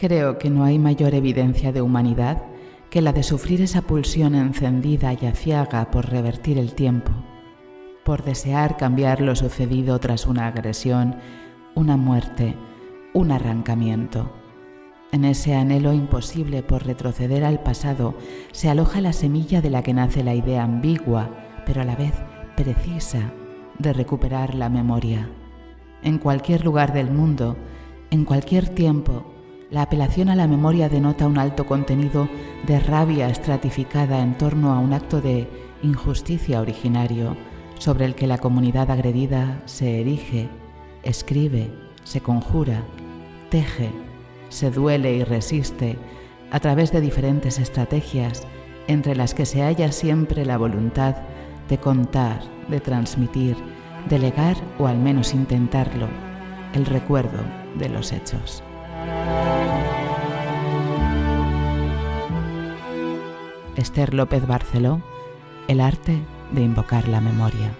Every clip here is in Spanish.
Creo que no hay mayor evidencia de humanidad que la de sufrir esa pulsión encendida y aciaga por revertir el tiempo, por desear cambiar lo sucedido tras una agresión, una muerte, un arrancamiento. En ese anhelo imposible por retroceder al pasado se aloja la semilla de la que nace la idea ambigua, pero a la vez precisa, de recuperar la memoria. En cualquier lugar del mundo, en cualquier tiempo, la apelación a la memoria denota un alto contenido de rabia estratificada en torno a un acto de injusticia originario sobre el que la comunidad agredida se erige, escribe, se conjura, teje, se duele y resiste a través de diferentes estrategias, entre las que se halla siempre la voluntad de contar, de transmitir, de legar o al menos intentarlo, el recuerdo de los hechos. Esther López Barceló, el arte de invocar la memoria.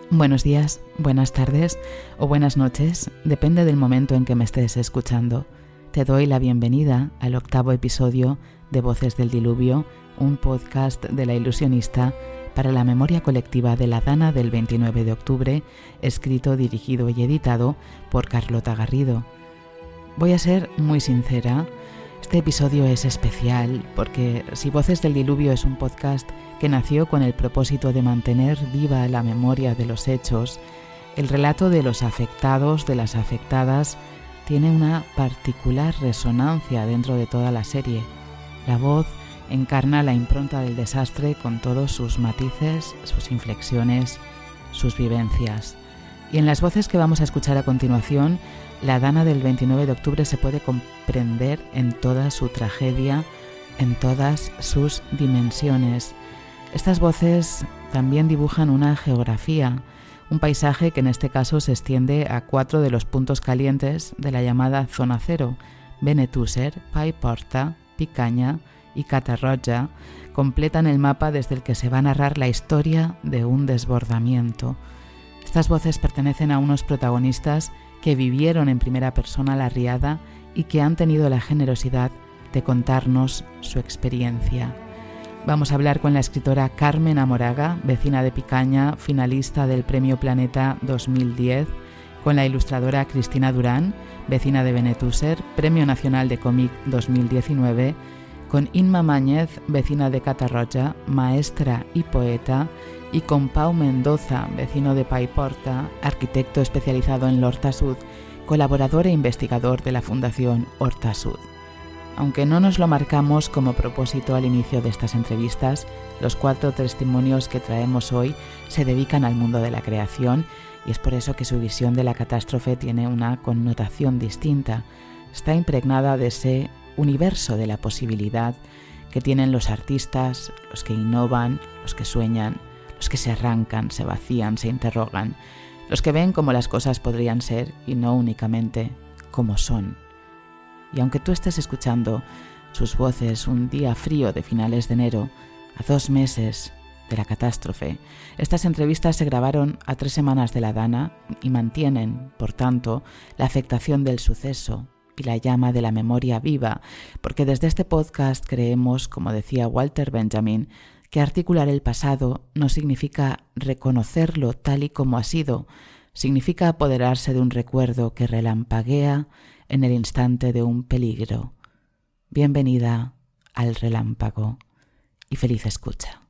Buenos días, buenas tardes o buenas noches, depende del momento en que me estés escuchando. Te doy la bienvenida al 8º episodio de Voces del Diluvio, un podcast de La Ilusionista para la memoria colectiva de la Dana del 29 de octubre, escrito, dirigido y editado por Carlota Garrido. Voy a ser muy sincera, este episodio es especial porque si Voces del Diluvio es un podcast que nació con el propósito de mantener viva la memoria de los hechos, el relato de los afectados, de las afectadas, tiene una particular resonancia dentro de toda la serie. La voz encarna la impronta del desastre con todos sus matices, sus inflexiones, sus vivencias. Y en las voces que vamos a escuchar a continuación, la Dana del 29 de octubre se puede comprender en toda su tragedia, en todas sus dimensiones. Estas voces también dibujan una geografía, un paisaje que en este caso se extiende a 4 de los puntos calientes de la llamada Zona Cero: Benetússer, Paiporta, Picanya y Catarroja completan el mapa desde el que se va a narrar la historia de un desbordamiento. Estas voces pertenecen a unos protagonistas que vivieron en primera persona la riada y que han tenido la generosidad de contarnos su experiencia. Vamos a hablar con la escritora Carmen Amoraga, vecina de Picanya, finalista del Premio Planeta 2010, con la ilustradora Cristina Durán, vecina de Benetússer, Premio Nacional de Cómic 2019, con Inma Máñez, vecina de Catarroja, maestra y poeta, y con Pau Mendoza, vecino de Paiporta, arquitecto especializado en l'Horta Sud, colaborador e investigador de la Fundación Horta Sud. Aunque no nos lo marcamos como propósito al inicio de estas entrevistas, los 4 testimonios que traemos hoy se dedican al mundo de la creación y es por eso que su visión de la catástrofe tiene una connotación distinta. Está impregnada de ese universo de la posibilidad que tienen los artistas, los que innovan, los que sueñan, los que se arrancan, se vacían, se interrogan, los que ven cómo las cosas podrían ser y no únicamente cómo son. Y aunque tú estés escuchando sus voces un día frío de finales de enero, a 2 meses de la catástrofe, estas entrevistas se grabaron a 3 semanas de la Dana y mantienen, por tanto, la afectación del suceso y la llama de la memoria viva, porque desde este podcast creemos, como decía Walter Benjamin, que articular el pasado no significa reconocerlo tal y como ha sido, significa apoderarse de un recuerdo que relampaguea en el instante de un peligro. Bienvenida al relámpago y feliz escucha.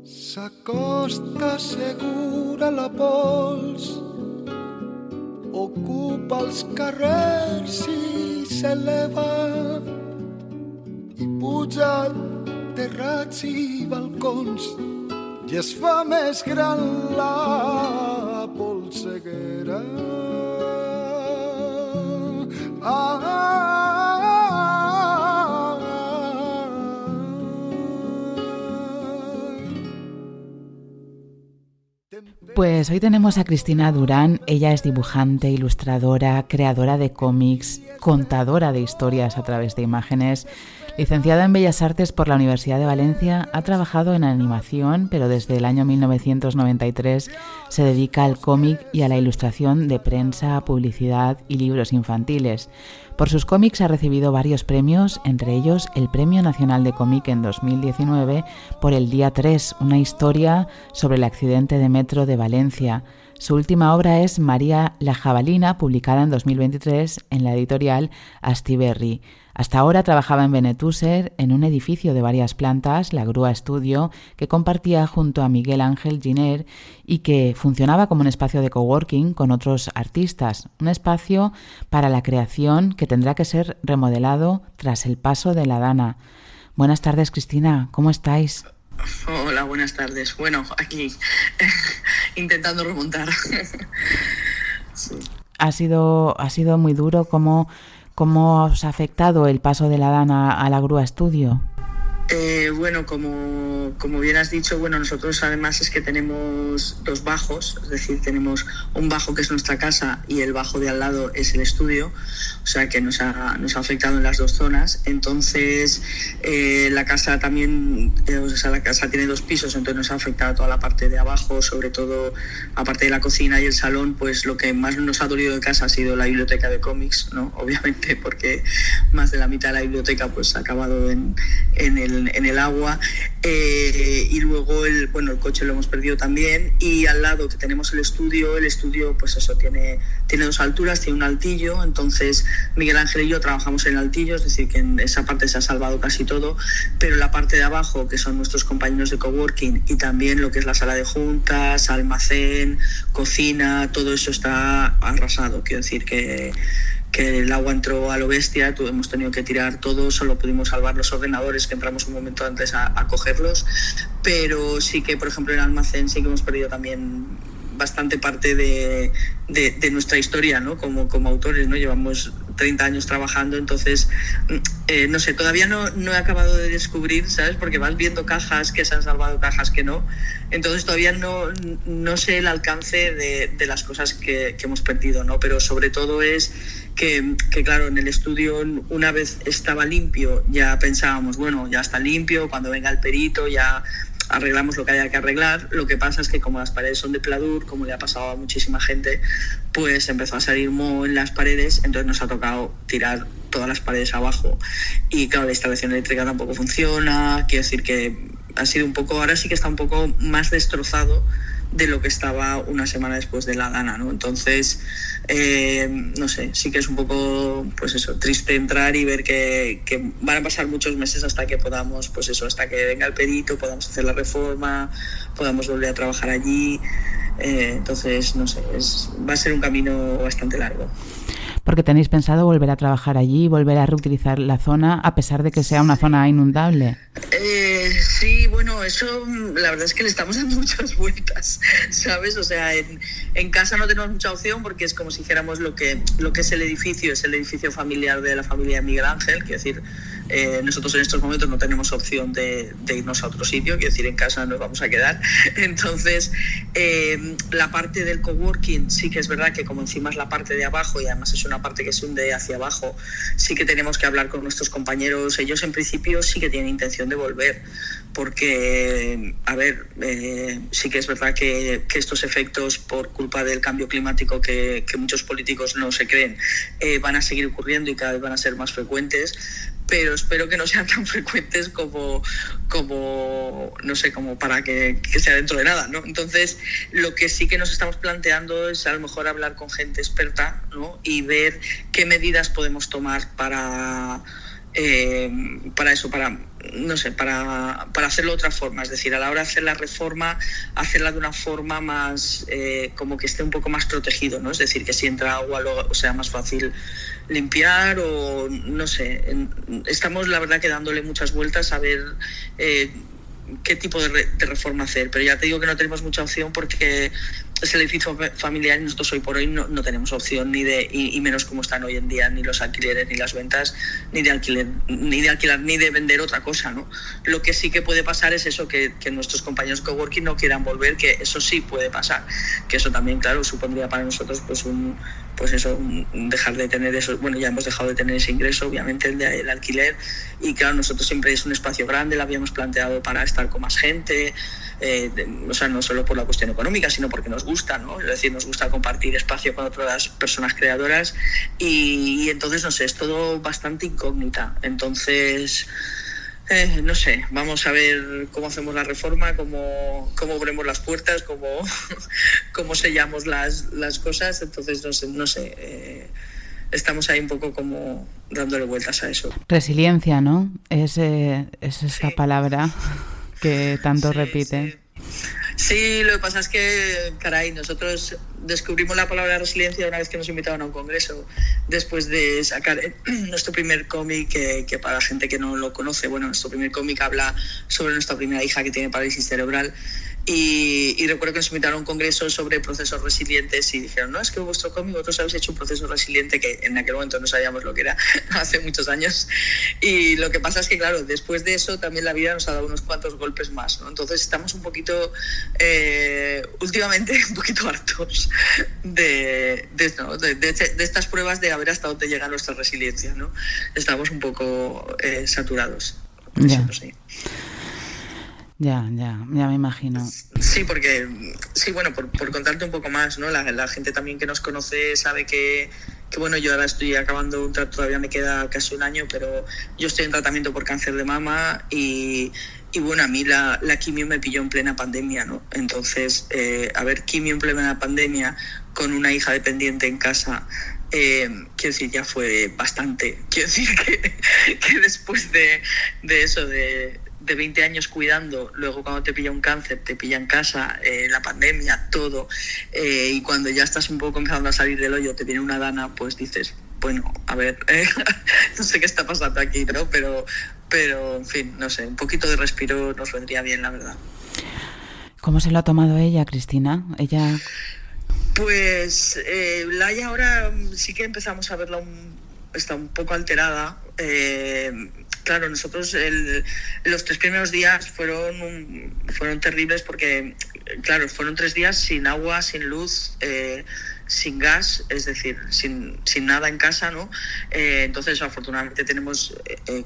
S'acosta segura la pols, ocupa els carrers i s'eleva i puja terrats i balcons i es fa més gran la polseguera. Pues hoy tenemos a Cristina Durán. Ella es dibujante, ilustradora, creadora de cómics, contadora de historias a través de imágenes. Licenciada en Bellas Artes por la Universidad de Valencia, ha trabajado en animación, pero desde el año 1993 se dedica al cómic y a la ilustración de prensa, publicidad y libros infantiles. Por sus cómics ha recibido varios premios, entre ellos el Premio Nacional de Cómic en 2019 por El Día 3, una historia sobre el accidente de metro de Valencia. Su última obra es María la Jabalina, publicada en 2023 en la editorial Astiberri. Hasta ahora trabajaba en Benetúser, en un edificio de varias plantas, la Grúa Estudio, que compartía junto a Miguel Ángel Giner y que funcionaba como un espacio de coworking con otros artistas, un espacio para la creación que tendrá que ser remodelado tras el paso de la Dana. Buenas tardes, Cristina, ¿cómo estáis? Hola, buenas tardes. Bueno, aquí intentando remontar. Sí. Ha sido muy duro. ¿Cómo os ha afectado el paso de la Dana a la Grúa Estudio? Bueno, como bien has dicho, bueno, nosotros además es que tenemos dos bajos, es decir, tenemos un bajo que es nuestra casa y el bajo de al lado es el estudio, o sea que nos ha afectado en las dos zonas. Entonces la casa también, la casa tiene dos pisos, entonces nos ha afectado toda la parte de abajo, sobre todo aparte de la cocina y el salón, pues lo que más nos ha dolido de casa ha sido la biblioteca de cómics, ¿no? Obviamente, porque más de la mitad de la biblioteca pues ha acabado en el agua, y luego el coche lo hemos perdido también, y al lado que tenemos el estudio pues eso tiene dos alturas, tiene un altillo, entonces Miguel Ángel y yo trabajamos en el altillo, es decir que en esa parte se ha salvado casi todo, pero la parte de abajo, que son nuestros compañeros de coworking y también lo que es la sala de juntas, almacén, cocina, todo eso está arrasado. Quiero decir que el agua entró a lo bestia, hemos tenido que tirar todo, solo pudimos salvar los ordenadores, que entramos un momento antes a cogerlos, pero sí que, por ejemplo, en el almacén sí que hemos perdido también bastante parte de nuestra historia, ¿no? Como autores, ¿no? Llevamos 30 años trabajando, entonces, no sé, todavía no he acabado de descubrir, ¿sabes? Porque vas viendo cajas que se han salvado, cajas que no, entonces todavía no sé el alcance de las cosas que hemos perdido, ¿no? Pero sobre todo es que claro, en el estudio, una vez estaba limpio, ya pensábamos, bueno, ya está limpio, cuando venga el perito ya arreglamos lo que haya que arreglar. Lo que pasa es que como las paredes son de pladur, como le ha pasado a muchísima gente, pues empezó a salir moho en las paredes, entonces nos ha tocado tirar todas las paredes abajo, y claro, la instalación eléctrica tampoco funciona. Quiero decir que ha sido un poco, ahora sí que está un poco más destrozado de lo que estaba una semana después de la Dana, ¿no? Entonces, no sé, sí que es un poco, pues eso, triste entrar y ver que van a pasar muchos meses hasta que podamos, pues eso, hasta que venga el perito, podamos hacer la reforma, podamos volver a trabajar allí. Entonces, no sé, va a ser un camino bastante largo. Porque tenéis pensado volver a trabajar allí, volver a reutilizar la zona, a pesar de que sea una zona inundable. Sí, bueno, eso la verdad es que le estamos dando muchas vueltas, ¿sabes? O sea, en casa no tenemos mucha opción porque es como si hiciéramos lo que es el edificio familiar de la familia Miguel Ángel. Quiero decir, nosotros en estos momentos no tenemos opción de irnos a otro sitio, quiero decir, en casa nos vamos a quedar. Entonces, la parte del coworking sí que es verdad que como encima es la parte de abajo y además es una parte que se hunde hacia abajo, sí que tenemos que hablar con nuestros compañeros. Ellos en principio sí que tienen intención de volver, porque, a ver, sí que es verdad que estos efectos por culpa del cambio climático que muchos políticos no se creen, van a seguir ocurriendo y cada vez van a ser más frecuentes, pero espero que no sean tan frecuentes como no sé, como para que sea dentro de nada, ¿no? Entonces, lo que sí que nos estamos planteando es a lo mejor hablar con gente experta, ¿no? Y ver qué medidas podemos tomar para eso, no sé, para hacerlo de otra forma. Es decir, a la hora de hacer la reforma, hacerla de una forma más, como que esté un poco más protegido, ¿no? Es decir, que si entra agua luego sea más fácil limpiar, o no sé. Estamos, la verdad, que dándole muchas vueltas a ver qué tipo de reforma hacer, pero ya te digo que no tenemos mucha opción porque es el edificio familiar y nosotros hoy por hoy no tenemos opción ni de, y menos como están hoy en día, ni los alquileres, ni las ventas, ni de alquilar, ni de vender otra cosa, ¿no? Lo que sí que puede pasar es eso, que nuestros compañeros coworking no quieran volver, que eso sí puede pasar, que eso también, claro, supondría para nosotros dejar de tener eso. Bueno, ya hemos dejado de tener ese ingreso, obviamente, el alquiler, y claro, nosotros siempre es un espacio grande, lo habíamos planteado para estar con más gente, o sea, no solo por la cuestión económica, sino porque nos gusta, ¿no? Es decir, nos gusta compartir espacio con otras personas creadoras y entonces, no sé, es todo bastante incógnita. Entonces, no sé, vamos a ver cómo hacemos la reforma, cómo abrimos las puertas, cómo sellamos las cosas. Entonces, no sé, estamos ahí un poco como dándole vueltas a eso. Resiliencia, ¿no? Es esta palabra que tanto repite. Sí, lo que pasa es que, caray, nosotros descubrimos la palabra resiliencia una vez que nos invitaron a un congreso, después de sacar nuestro primer cómic, que para la gente que no lo conoce, bueno, nuestro primer cómic habla sobre nuestra primera hija que tiene parálisis cerebral. Y recuerdo que nos invitaron a un congreso sobre procesos resilientes y dijeron, no, es que vuestro cómic, vosotros habéis hecho un proceso resiliente, que en aquel momento no sabíamos lo que era, hace muchos años. Y lo que pasa es que, claro, después de eso también la vida nos ha dado unos cuantos golpes más, ¿no? Entonces estamos un poquito, últimamente, un poquito hartos de estas pruebas de a ver hasta dónde llega nuestra resiliencia, ¿no? Estamos un poco saturados. Ya. Eso, sí. Ya me imagino. Sí, porque, sí, bueno, por contarte un poco más, ¿no? La gente también que nos conoce sabe que bueno, yo ahora estoy acabando un tratamiento, todavía me queda casi un año, pero yo estoy en tratamiento por cáncer de mama y bueno, a mí la quimio me pilló en plena pandemia, ¿no? Entonces, quimio en plena pandemia con una hija dependiente en casa, quiero decir, ya fue bastante. Quiero decir que después de eso, de 20 años cuidando, luego cuando te pilla un cáncer, te pilla en casa, la pandemia, todo, y cuando ya estás un poco empezando a salir del hoyo, te viene una dana, pues dices, bueno, a ver, no sé qué está pasando aquí, ¿no? Pero, en fin, no sé, un poquito de respiro nos vendría bien, la verdad. ¿Cómo se lo ha tomado ella, Cristina? Ella... Pues Laia ahora sí que empezamos a verla está un poco alterada. Claro, nosotros los 3 primeros días fueron terribles porque, claro, fueron 3 días sin agua, sin luz, sin gas, es decir, sin nada en casa, ¿no? Entonces, afortunadamente tenemos,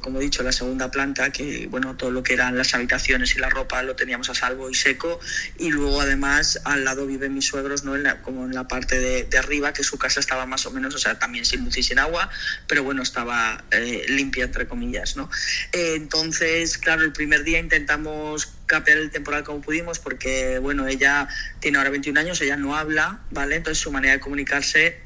como he dicho, la segunda planta, que, bueno, todo lo que eran las habitaciones y la ropa lo teníamos a salvo y seco, y luego, además, al lado viven mis suegros, ¿no? Como en la parte de arriba, que su casa estaba más o menos, o sea, también sin luz y sin agua, pero bueno, estaba limpia, entre comillas, ¿no? Entonces, claro, el primer día intentamos capear el temporal como pudimos, porque, bueno, ella tiene ahora 21 años, ella no habla, ¿vale? Entonces su manera de comunicarse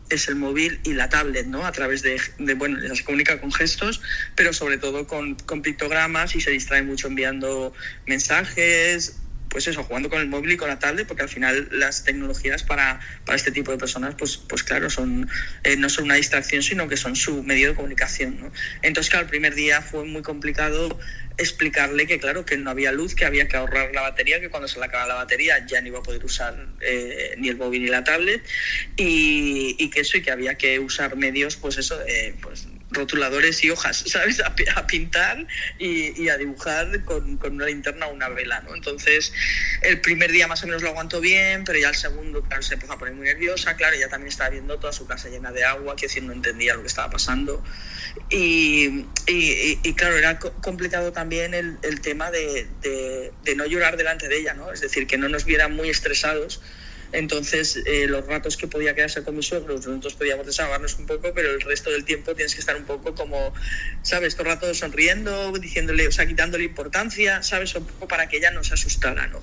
es el móvil y la tablet, ¿no? A través de bueno, ella se comunica con gestos, pero sobre todo con pictogramas, y se distrae mucho enviando mensajes, pues eso, jugando con el móvil y con la tablet, porque al final las tecnologías para este tipo de personas, pues claro, no son una distracción, sino que son su medio de comunicación, ¿no? Entonces, claro, el primer día fue muy complicado explicarle que, claro, que no había luz, que había que ahorrar la batería, que cuando se le acaba la batería ya no iba a poder usar ni el móvil ni la tablet, y que eso, y que había que usar medios, pues eso, pues rotuladores y hojas, ¿sabes? A pintar y a dibujar con una linterna o una vela, ¿no? Entonces, el primer día más o menos lo aguantó bien, pero ya el segundo, claro, se empezó a poner muy nerviosa, claro, ella también estaba viendo toda su casa llena de agua, que decir, no entendía lo que estaba pasando, y claro, era complicado también el tema de no llorar delante de ella, ¿no? Es decir, que no nos viera muy estresados. Entonces, los ratos que podía quedarse con mis suegros, nosotros podíamos desahogarnos un poco, pero el resto del tiempo tienes que estar un poco como, ¿sabes? Todo el rato sonriendo, diciéndole, o sea, quitándole importancia, ¿sabes? Un poco para que ella no se asustara, ¿no?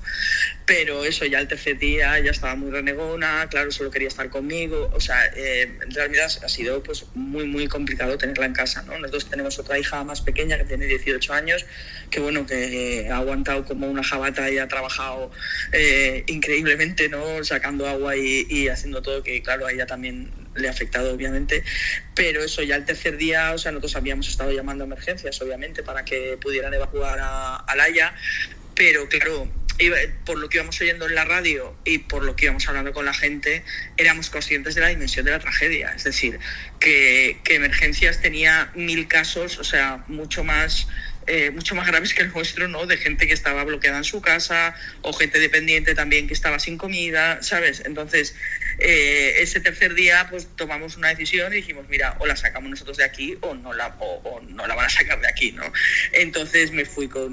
Pero eso, ya el tercer día ya estaba muy renegona, claro, solo quería estar conmigo, o sea, en realidad ha sido pues muy, muy complicado tenerla en casa, ¿no? Nosotros tenemos otra hija más pequeña que tiene 18 años, que bueno, que ha aguantado como una jabata y ha trabajado increíblemente, ¿no? Sacando agua y haciendo todo, que claro, a ella también le ha afectado, obviamente, pero eso, ya el tercer día, o sea, nosotros habíamos estado llamando a emergencias, obviamente, para que pudieran evacuar a Laia, pero claro, por lo que íbamos oyendo en la radio y por lo que íbamos hablando con la gente, éramos conscientes de la dimensión de la tragedia. Es decir, que Emergencias tenía 1000 casos, o sea, mucho más graves que el nuestro, ¿no? De gente que estaba bloqueada en su casa o gente dependiente también que estaba sin comida, ¿sabes? Entonces, ese tercer día pues tomamos una decisión y dijimos, mira, o la sacamos nosotros de aquí o no la van a sacar de aquí, ¿no? Entonces me fui con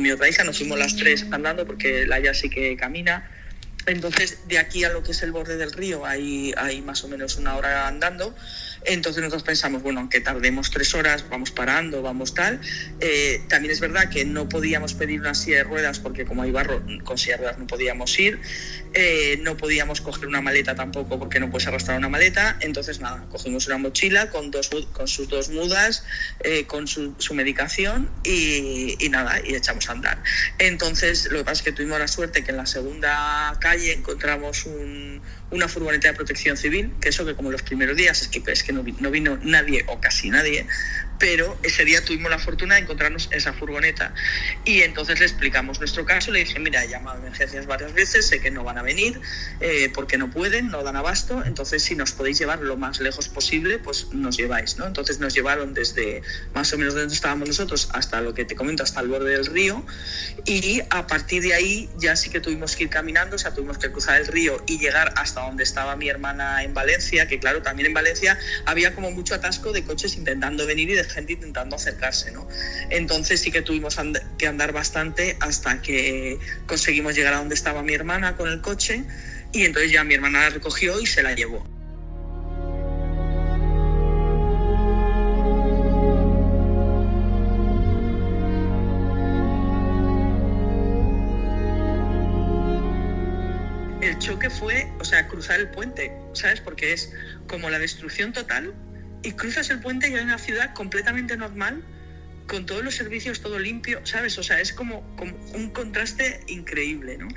mi otra hija, nos fuimos las 3 andando porque Laia sí que camina. Entonces, de aquí a lo que es el borde del río hay más o menos 1 hora andando. Entonces nosotros pensamos, bueno, aunque tardemos 3 horas, vamos parando, vamos tal. También es verdad que no podíamos pedir una silla de ruedas porque como hay barro, con silla de ruedas no podíamos ir. No podíamos coger una maleta tampoco porque no puedes arrastrar una maleta. Entonces nada, cogimos una mochila con sus 2 mudas, con su medicación y nada, y echamos a andar. Entonces lo que pasa es que tuvimos la suerte que en la segunda calle encontramos una furgoneta de protección civil, que eso que como los primeros días es que no vino nadie o casi nadie, pero ese día tuvimos la fortuna de encontrarnos esa furgoneta y entonces le explicamos nuestro caso, le dije, mira, he llamado a Emergencias varias veces, sé que no van a venir porque no pueden, no dan abasto, entonces si nos podéis llevar lo más lejos posible, pues nos lleváis, ¿no? Entonces nos llevaron desde más o menos donde estábamos nosotros hasta lo que te comento, hasta el borde del río, y a partir de ahí ya sí que tuvimos que ir caminando, o sea, tuvimos que cruzar el río y llegar hasta donde estaba mi hermana en Valencia, que claro, también en Valencia había como mucho atasco de coches intentando venir y de gente intentando acercarse, ¿no? Entonces sí que tuvimos que andar bastante hasta que conseguimos llegar a donde estaba mi hermana con el coche y entonces ya mi hermana la recogió y se la llevó. El choque fue, o sea, cruzar el puente, ¿sabes? Porque es como la destrucción total y cruzas el puente y hay una ciudad completamente normal con todos los servicios, todo limpio, ¿sabes? O sea, es como un contraste increíble, ¿no?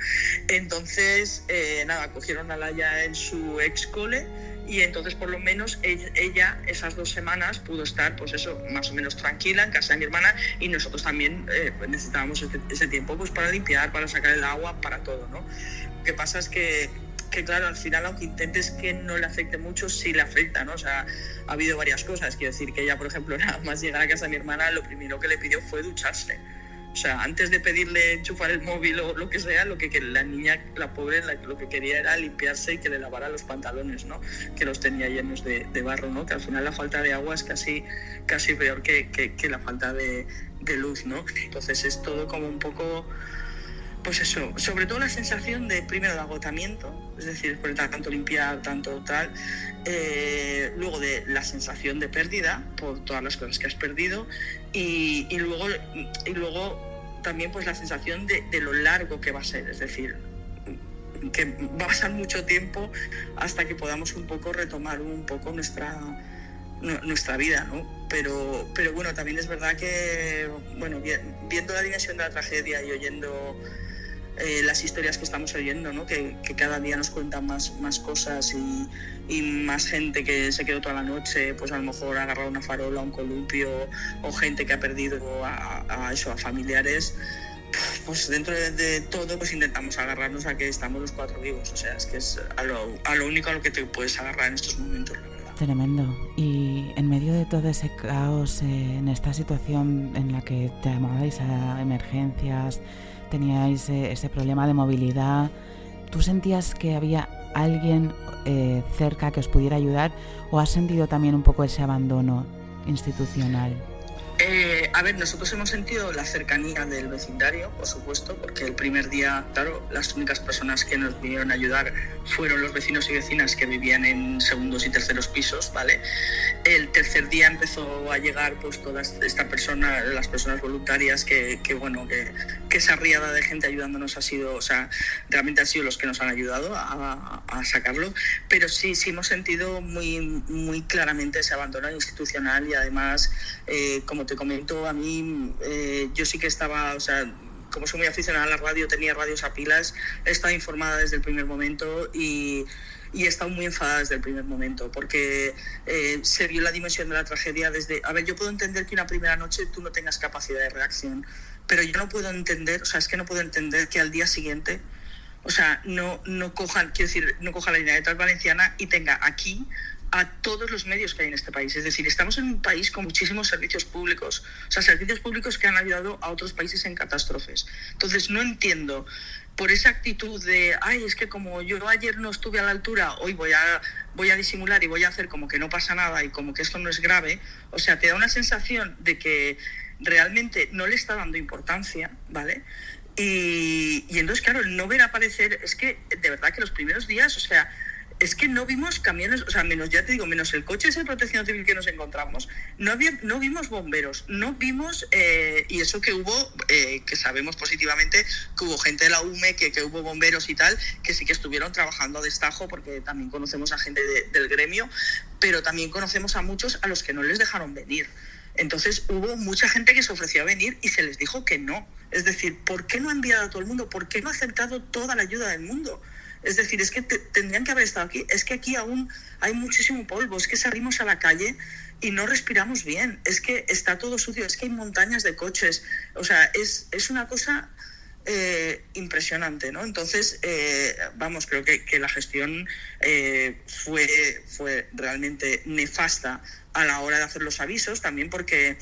Entonces, nada, cogieron a Laia en su ex cole y entonces por lo menos ella esas 2 semanas pudo estar, pues eso, más o menos tranquila en casa de mi hermana y nosotros también necesitábamos ese tiempo pues para limpiar, para sacar el agua, para todo, ¿no? Lo que pasa es que claro, al final, aunque intentes que no le afecte mucho, sí le afecta, ¿no? O sea, ha habido varias cosas. Quiero decir que ella, por ejemplo, nada más llegar a casa de mi hermana, lo primero que le pidió fue ducharse. O sea, antes de pedirle enchufar el móvil o lo que sea, lo que la niña, la pobre, lo que quería era limpiarse y que le lavara los pantalones, ¿no? Que los tenía llenos de barro, ¿no? Que al final la falta de agua es casi peor que la falta de luz, ¿no? Entonces es todo como un poco... Pues eso, sobre todo la sensación de, primero, de agotamiento, es decir, por tanto limpiar, tanto tal, luego de la sensación de pérdida por todas las cosas que has perdido y luego también pues la sensación de lo largo que va a ser, es decir, que va a pasar mucho tiempo hasta que podamos un poco retomar un poco nuestra vida, ¿no? Pero bueno, también es verdad que, bueno, viendo la dimensión de la tragedia y oyendo las historias que estamos oyendo, ¿no? Que cada día nos cuentan más cosas y más gente que se quedó toda la noche, pues a lo mejor ha agarrado una farola, un columpio, o gente que ha perdido a familiares, pues dentro de todo pues intentamos agarrarnos a que estamos los 4 vivos, o sea, es que es a lo único a lo que te puedes agarrar en estos momentos, la verdad. Tremendo. Y en medio de todo ese caos, en esta situación en la que llamabais a emergencias, teníais ese problema de movilidad, ¿tú sentías que había alguien cerca que os pudiera ayudar o has sentido también un poco ese abandono institucional? A ver, nosotros hemos sentido la cercanía del vecindario, por supuesto, porque el primer día, claro, las únicas personas que nos vinieron a ayudar fueron los vecinos y vecinas que vivían en segundos y terceros pisos, ¿vale? El tercer día empezó a llegar pues todas las personas voluntarias que esa riada de gente ayudándonos ha sido, o sea, realmente han sido los que nos han ayudado a sacarlo, pero sí hemos sentido muy, muy claramente ese abandono institucional y además, como te comento, a mí yo sí que estaba, o sea, como soy muy aficionada a la radio, tenía radios a pilas, he estado informada desde el primer momento y y he estado muy enfadada desde el primer momento, porque se vio la dimensión de la tragedia desde... A ver, yo puedo entender que una primera noche tú no tengas capacidad de reacción, pero yo no puedo entender, no puedo entender que al día siguiente, no cojan la Generalitat Valenciana y tenga aquí a todos los medios que hay en este país. Es decir, estamos en un país con muchísimos servicios públicos, servicios públicos que han ayudado a otros países en catástrofes. Entonces, no entiendo, por esa actitud de, es que como yo ayer no estuve a la altura, hoy voy a disimular y voy a hacer como que no pasa nada y como que esto no es grave. Te da una sensación de que realmente no le está dando importancia, ¿vale? Y entonces, claro, el no ver aparecer, es que de verdad que los primeros días, es que no vimos camiones, menos el coche de protección civil que nos encontramos, no vimos bomberos, no vimos, y eso que hubo, que sabemos positivamente, que hubo gente de la UME, que hubo bomberos y tal, que sí que estuvieron trabajando a destajo, porque también conocemos a gente del gremio, pero también conocemos a muchos a los que no les dejaron venir. Entonces hubo mucha gente que se ofreció a venir y se les dijo que no. Es decir, ¿por qué no ha enviado a todo el mundo? ¿Por qué no ha aceptado toda la ayuda del mundo? Es decir, es que tendrían que haber estado aquí. Es que aquí aún hay muchísimo polvo. Es que salimos a la calle y no respiramos bien. Es que está todo sucio. Es que hay montañas de coches. Es una cosa impresionante, ¿no? Entonces, creo que la gestión fue realmente nefasta a la hora de hacer los avisos, también porque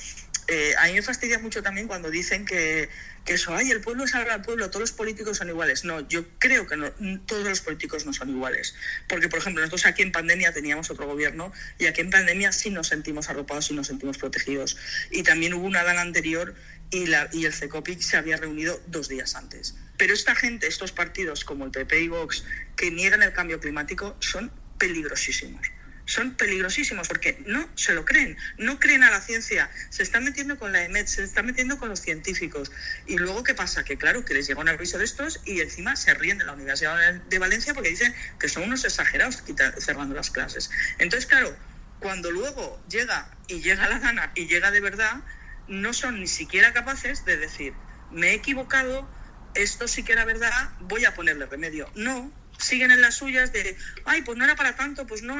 a mí me fastidia mucho también cuando dicen que eso, el pueblo salva al pueblo, todos los políticos son iguales. No, yo creo que no, todos los políticos no son iguales. Porque, por ejemplo, nosotros aquí en pandemia teníamos otro gobierno y aquí en pandemia sí nos sentimos arropados y nos sentimos protegidos. Y también hubo una Dana anterior y el CECOPIC se había reunido 2 días antes. Pero esta gente, estos partidos como el PP y Vox, que niegan el cambio climático, son peligrosísimos. Son peligrosísimos porque no se lo creen, no creen a la ciencia, se están metiendo con la EMET, se están metiendo con los científicos. Y luego, ¿qué pasa? Que claro, que les llega un aviso de estos y encima se ríen de la Universidad de Valencia porque dicen que son unos exagerados cerrando las clases. Entonces, claro, cuando luego llega la Dana y llega de verdad, no son ni siquiera capaces de decir, me he equivocado, esto sí que era verdad, voy a ponerle remedio. No. Siguen en las suyas de, pues no era para tanto, pues no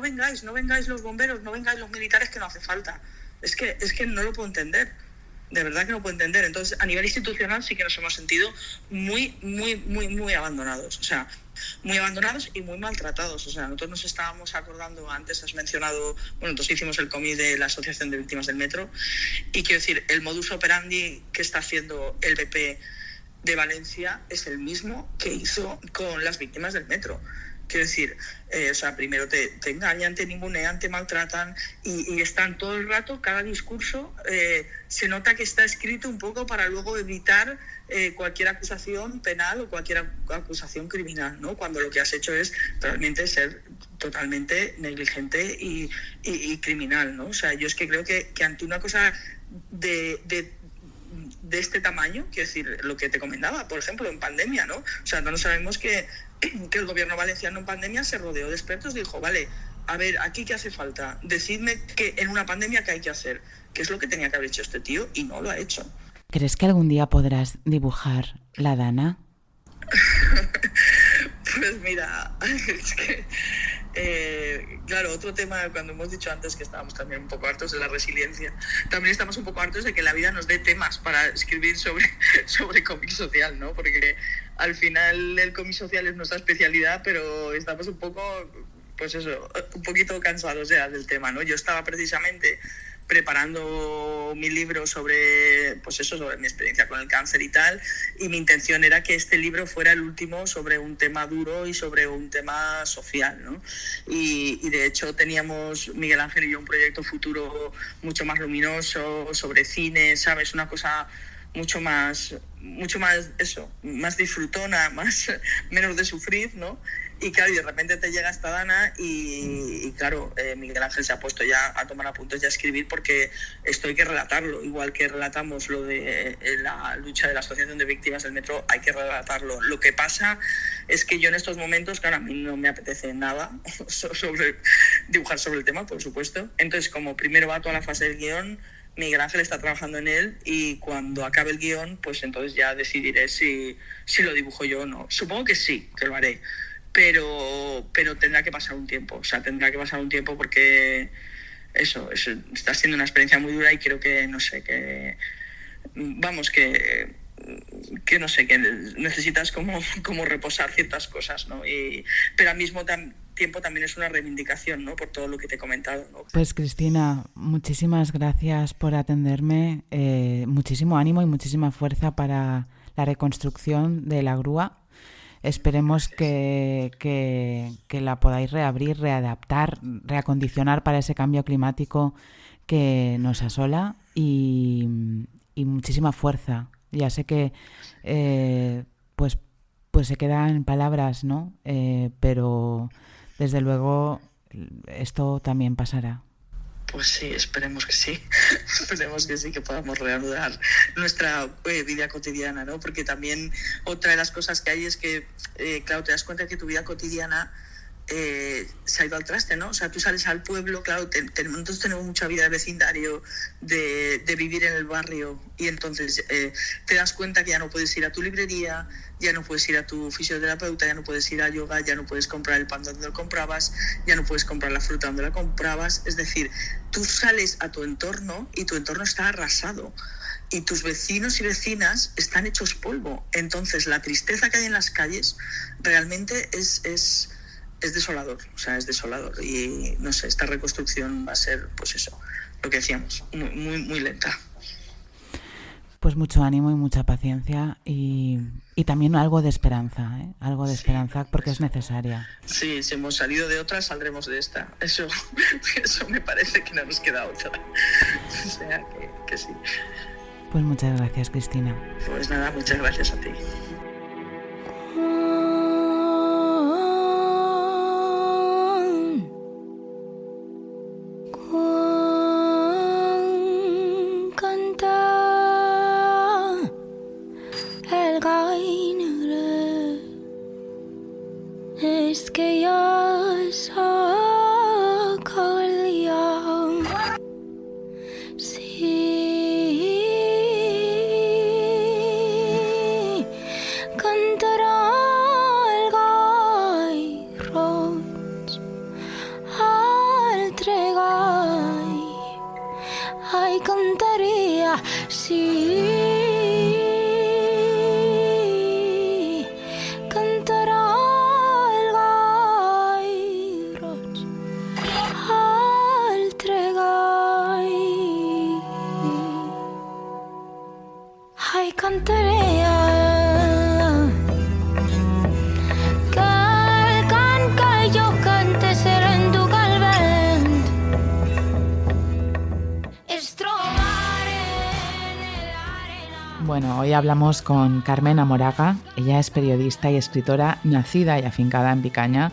vengáis los bomberos, no vengáis los militares, que no hace falta. Es que no lo puedo entender, de verdad que no puedo entender. Entonces, a nivel institucional sí que nos hemos sentido muy, muy, muy, muy abandonados, muy abandonados y muy maltratados. Nosotros nos estábamos acordando, antes has mencionado, nosotros hicimos el comité de la Asociación de Víctimas del Metro, y quiero decir, el modus operandi que está haciendo el PP de Valencia es el mismo que hizo con las víctimas del metro. Quiero decir, primero te engañan, te ningunean, te maltratan y están todo el rato, cada discurso se nota que está escrito un poco para luego evitar cualquier acusación penal o cualquier acusación criminal, ¿no? Cuando lo que has hecho es realmente ser totalmente negligente y criminal, ¿no? Yo es que creo que ante una cosa de este tamaño, quiero decir, lo que te comentaba, por ejemplo, en pandemia, ¿no? No sabemos que el gobierno valenciano en pandemia se rodeó de expertos y dijo, vale, a ver, ¿aquí qué hace falta? Decidme que en una pandemia qué hay que hacer, qué es lo que tenía que haber hecho este tío y no lo ha hecho. ¿Crees que algún día podrás dibujar la Dana? Pues mira, es que claro, otro tema, cuando hemos dicho antes que estábamos también un poco hartos de la resiliencia, también estamos un poco hartos de que la vida nos dé temas para escribir sobre cómic social, ¿no? Porque al final el cómic social es nuestra especialidad, pero estamos un poco, un poquito cansados ya del tema, ¿no? Yo estaba precisamente preparando mi libro sobre mi experiencia con el cáncer y tal, y mi intención era que este libro fuera el último sobre un tema duro y sobre un tema social, ¿no? Y de hecho teníamos, Miguel Ángel y yo, un proyecto futuro mucho más luminoso sobre cine, ¿sabes? Una cosa mucho más eso, más disfrutona, menos de sufrir, ¿no? Y claro, y de repente te llega esta Dana y claro, Miguel Ángel se ha puesto ya a tomar apuntes y a escribir, porque esto hay que relatarlo, igual que relatamos lo de la lucha de la Asociación de Víctimas del Metro, hay que relatarlo. Lo que pasa es que yo en estos momentos, claro, a mí no me apetece nada dibujar sobre el tema, por supuesto. Entonces, como primero va toda la fase del guión, Miguel Ángel está trabajando en él y cuando acabe el guión, pues entonces ya decidiré si lo dibujo yo o no. Supongo que sí, que lo haré. pero tendrá que pasar un tiempo, o sea, tendrá que pasar un tiempo porque eso está siendo una experiencia muy dura y creo que, no sé, que no sé, que necesitas como reposar ciertas cosas, ¿no? Pero al mismo tiempo también es una reivindicación, ¿no? Por todo lo que te he comentado, ¿no? Pues Cristina, muchísimas gracias por atenderme, muchísimo ánimo y muchísima fuerza para la reconstrucción de la grúa. Esperemos que la podáis reabrir, readaptar, reacondicionar para ese cambio climático que nos asola y muchísima fuerza. Ya sé que pues se queda en palabras, ¿no? Pero desde luego esto también pasará. Pues sí, esperemos que sí. Esperemos que sí, que podamos reanudar nuestra vida cotidiana, ¿no? Porque también otra de las cosas que hay es que, claro, te das cuenta que tu vida cotidiana se ha ido al traste, ¿no? O sea, tú sales al pueblo, claro, nosotros tenemos mucha vida de vecindario, de vivir en el barrio, y entonces te das cuenta que ya no puedes ir a tu librería, ya no puedes ir a tu fisioterapeuta, ya no puedes ir a yoga, ya no puedes comprar el pan donde lo comprabas, ya no puedes comprar la fruta donde la comprabas. Es decir, tú sales a tu entorno y tu entorno está arrasado y tus vecinos y vecinas están hechos polvo. Entonces la tristeza que hay en las calles realmente es desolador, o sea, es desolador. Y no sé, esta reconstrucción va a ser, pues eso, lo que decíamos, muy, muy, muy lenta. Pues mucho ánimo y mucha paciencia y también algo de esperanza, ¿eh? Algo de esperanza porque es necesaria. Sí, si hemos salido de otra, saldremos de esta. Eso me parece que no nos queda otra. O sea, que sí. Pues muchas gracias, Cristina. Pues nada, muchas gracias a ti. Es que ya se acaba el día. Sí, cantará el gall roig al tregall. Ay, cantaría, sí. Bueno, hoy hablamos con Carmen Amoraga. Ella es periodista y escritora nacida y afincada en Picaña,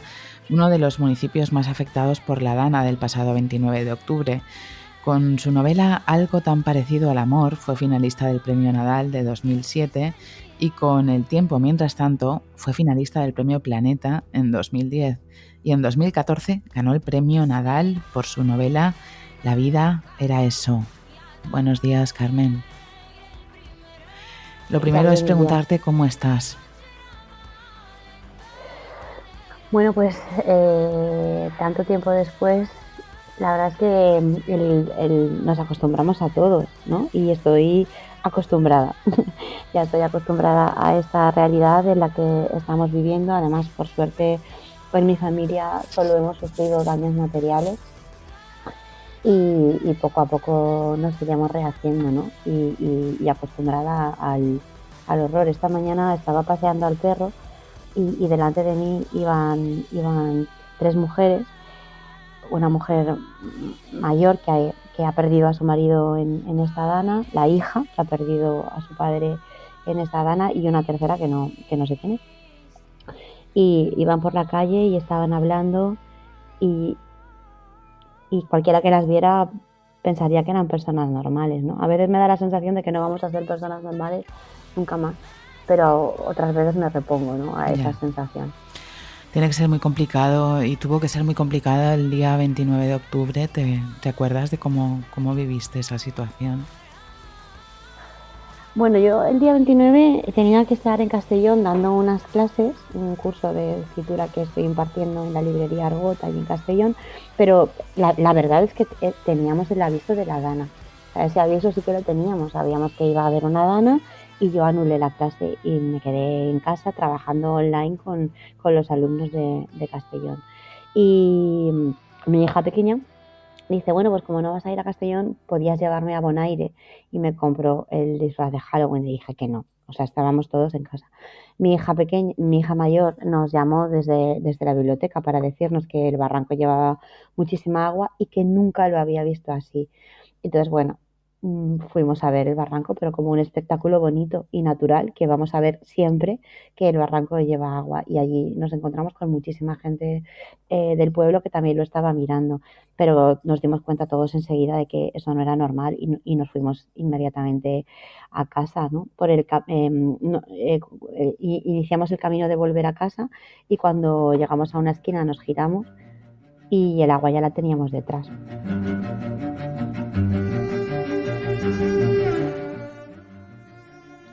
uno de los municipios más afectados por la dana del pasado 29 de octubre. Con su novela Algo tan parecido al amor fue finalista del Premio Nadal de 2007 y con El tiempo mientras tanto fue finalista del Premio Planeta en 2010 y en 2014 ganó el Premio Nadal por su novela La vida era eso. Buenos días, Carmen. Lo primero es preguntarte cómo estás. Bueno, pues tanto tiempo después, la verdad es que nos acostumbramos a todo, ¿no? Y estoy acostumbrada. Ya estoy acostumbrada a esta realidad en la que estamos viviendo. Además, por suerte, en mi familia solo hemos sufrido daños materiales y poco a poco nos iremos rehaciendo, ¿no? Y acostumbrada al horror. Esta mañana estaba paseando al perro y delante de mí iban tres mujeres. Una mujer mayor que ha perdido a su marido en esta dana, la hija que ha perdido a su padre en esta dana y una tercera que no sé quién es. Y iban por la calle y estaban hablando y cualquiera que las viera pensaría que eran personas normales, ¿no? A veces me da la sensación de que no vamos a ser personas normales nunca más, pero otras veces me repongo, ¿no?, a esa sensación. Tiene que ser muy complicado y tuvo que ser muy complicado el día 29 de octubre. ¿Te acuerdas de cómo viviste esa situación? Bueno, yo el día 29 tenía que estar en Castellón dando unas clases, un curso de escritura que estoy impartiendo en la librería Argot, ahí en Castellón, pero la verdad es que teníamos el aviso de la Dana. O sea, ese aviso sí que lo teníamos, sabíamos que iba a haber una Dana y yo anulé la clase y me quedé en casa trabajando online con los alumnos de Castellón. Y mi hija pequeña dice, bueno, pues como no vas a ir a Castellón, podías llevarme a Bonaire. Y me compró el disfraz de Halloween y dije que no. O sea, estábamos todos en casa. Mi hija pequeña, mi hija mayor nos llamó desde la biblioteca para decirnos que el barranco llevaba muchísima agua y que nunca lo había visto así. Entonces, bueno, fuimos a ver el barranco, pero como un espectáculo bonito y natural que vamos a ver siempre que el barranco lleva agua. Y allí nos encontramos con muchísima gente del pueblo que también lo estaba mirando, pero nos dimos cuenta todos enseguida de que eso no era normal y nos fuimos inmediatamente a casa, ¿no? Iniciamos el camino de volver a casa y cuando llegamos a una esquina nos giramos y el agua ya la teníamos detrás.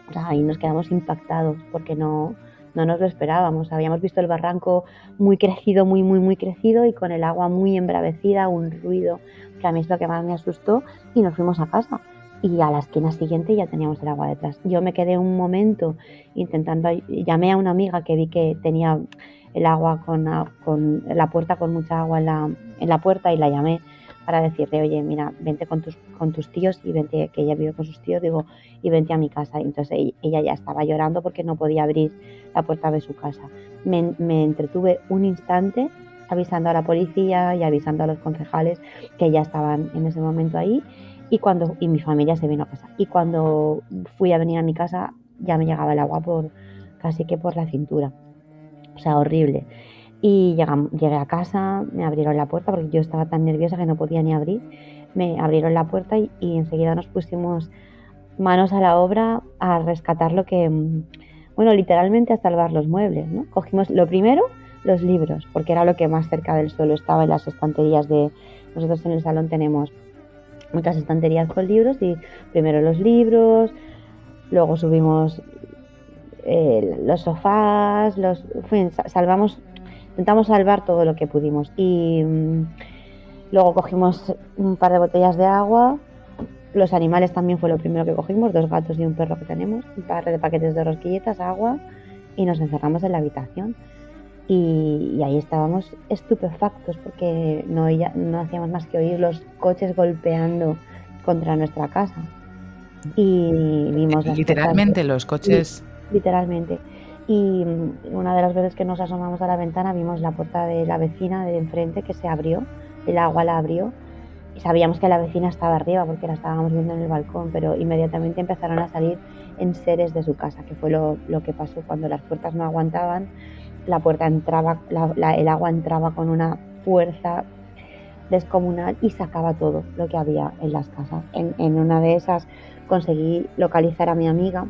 O sea, ahí nos quedamos impactados porque no nos lo esperábamos. Habíamos visto el barranco muy crecido, muy crecido y con el agua muy embravecida, un ruido que a mí es lo que más me asustó y nos fuimos a casa. Y a la esquina siguiente ya teníamos el agua detrás. Yo me quedé un momento llamé a una amiga que vi que tenía el agua con la puerta con mucha agua en la puerta y la llamé para decirle, oye, mira, vente con tus tíos y vente, que ella vive con sus tíos, digo, y vente a mi casa. Y entonces ella ya estaba llorando porque no podía abrir la puerta de su casa. Me entretuve un instante avisando a la policía y avisando a los concejales que ya estaban en ese momento ahí y mi familia se vino a casa. Y cuando fui a venir a mi casa ya me llegaba el agua casi que por la cintura. O sea, horrible. Y llegué a casa, me abrieron la puerta porque yo estaba tan nerviosa que no podía ni abrir. Me abrieron la puerta y enseguida nos pusimos manos a la obra a rescatar bueno, literalmente a salvar los muebles, ¿no? Cogimos lo primero, los libros, porque era lo que más cerca del suelo estaba en las estanterías nosotros en el salón tenemos muchas estanterías con libros y primero los libros, luego subimos los sofás, intentamos salvar todo lo que pudimos y luego cogimos un par de botellas de agua. Los animales también fue lo primero que cogimos, 2 gatos y un perro que tenemos, un par de paquetes de rosquilletas, agua y nos encerramos en la habitación. Y ahí estábamos estupefactos porque no hacíamos más que oír los coches golpeando contra nuestra casa. Y vimos las literalmente los coches. Literalmente. Y una de las veces que nos asomamos a la ventana vimos la puerta de la vecina de enfrente que se abrió, el agua la abrió y sabíamos que la vecina estaba arriba porque la estábamos viendo en el balcón, pero inmediatamente empezaron a salir enseres de su casa, que fue lo que pasó cuando las puertas no aguantaban. La puerta entraba, el agua entraba con una fuerza descomunal y sacaba todo lo que había en las casas. En una de esas conseguí localizar a mi amiga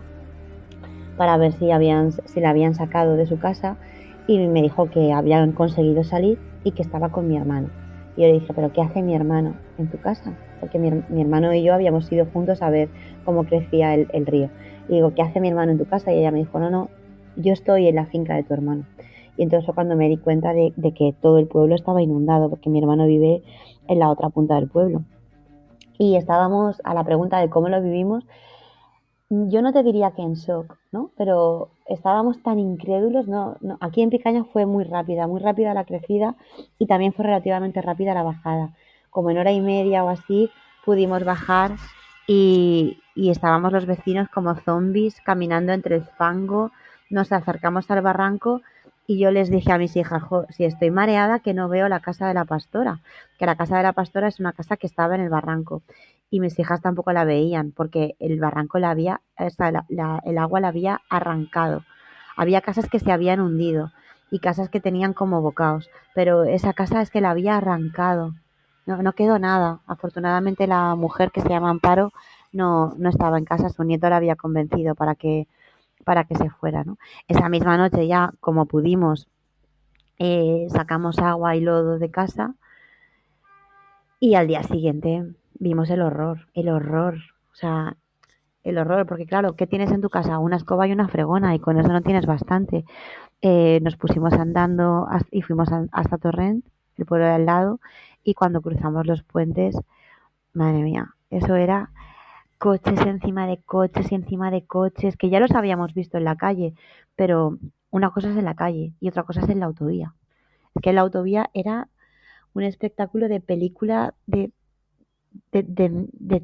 para ver si la habían sacado de su casa y me dijo que habían conseguido salir y que estaba con mi hermano. Y yo le dije, ¿pero qué hace mi hermano en tu casa? Porque mi hermano y yo habíamos ido juntos a ver cómo crecía el río. Y digo, ¿qué hace mi hermano en tu casa? Y ella me dijo, no, yo estoy en la finca de tu hermano. Y entonces fue cuando me di cuenta de que todo el pueblo estaba inundado, porque mi hermano vive en la otra punta del pueblo. Y estábamos a la pregunta de cómo lo vivimos. Yo no te diría que en shock, ¿no? Pero estábamos tan incrédulos, no. Aquí en Picaña fue muy rápida la crecida y también fue relativamente rápida la bajada. Como en 1 hora y media o así pudimos bajar y estábamos los vecinos como zombies caminando entre el fango. Nos acercamos al barranco y yo les dije a mis hijas, si estoy mareada que no veo la casa de la pastora, que la casa de la pastora es una casa que estaba en el barranco. Y mis hijas tampoco la veían porque el barranco el agua la había arrancado. Había casas que se habían hundido y casas que tenían como bocaos, pero esa casa es que la había arrancado. No quedó nada. Afortunadamente la mujer que se llama Amparo no estaba en casa, su nieto la había convencido para que se fuera, ¿no? Esa misma noche ya, como pudimos, sacamos agua y lodo de casa y al día siguiente vimos el horror. O sea, el horror, porque claro, ¿qué tienes en tu casa? Una escoba y una fregona y con eso no tienes bastante. Nos pusimos andando y fuimos hasta Torrent, el pueblo de al lado, y cuando cruzamos los puentes, madre mía, eso era coches encima de coches y encima de coches, que ya los habíamos visto en la calle, pero una cosa es en la calle y otra cosa es en la autovía. Es que la autovía era un espectáculo de película de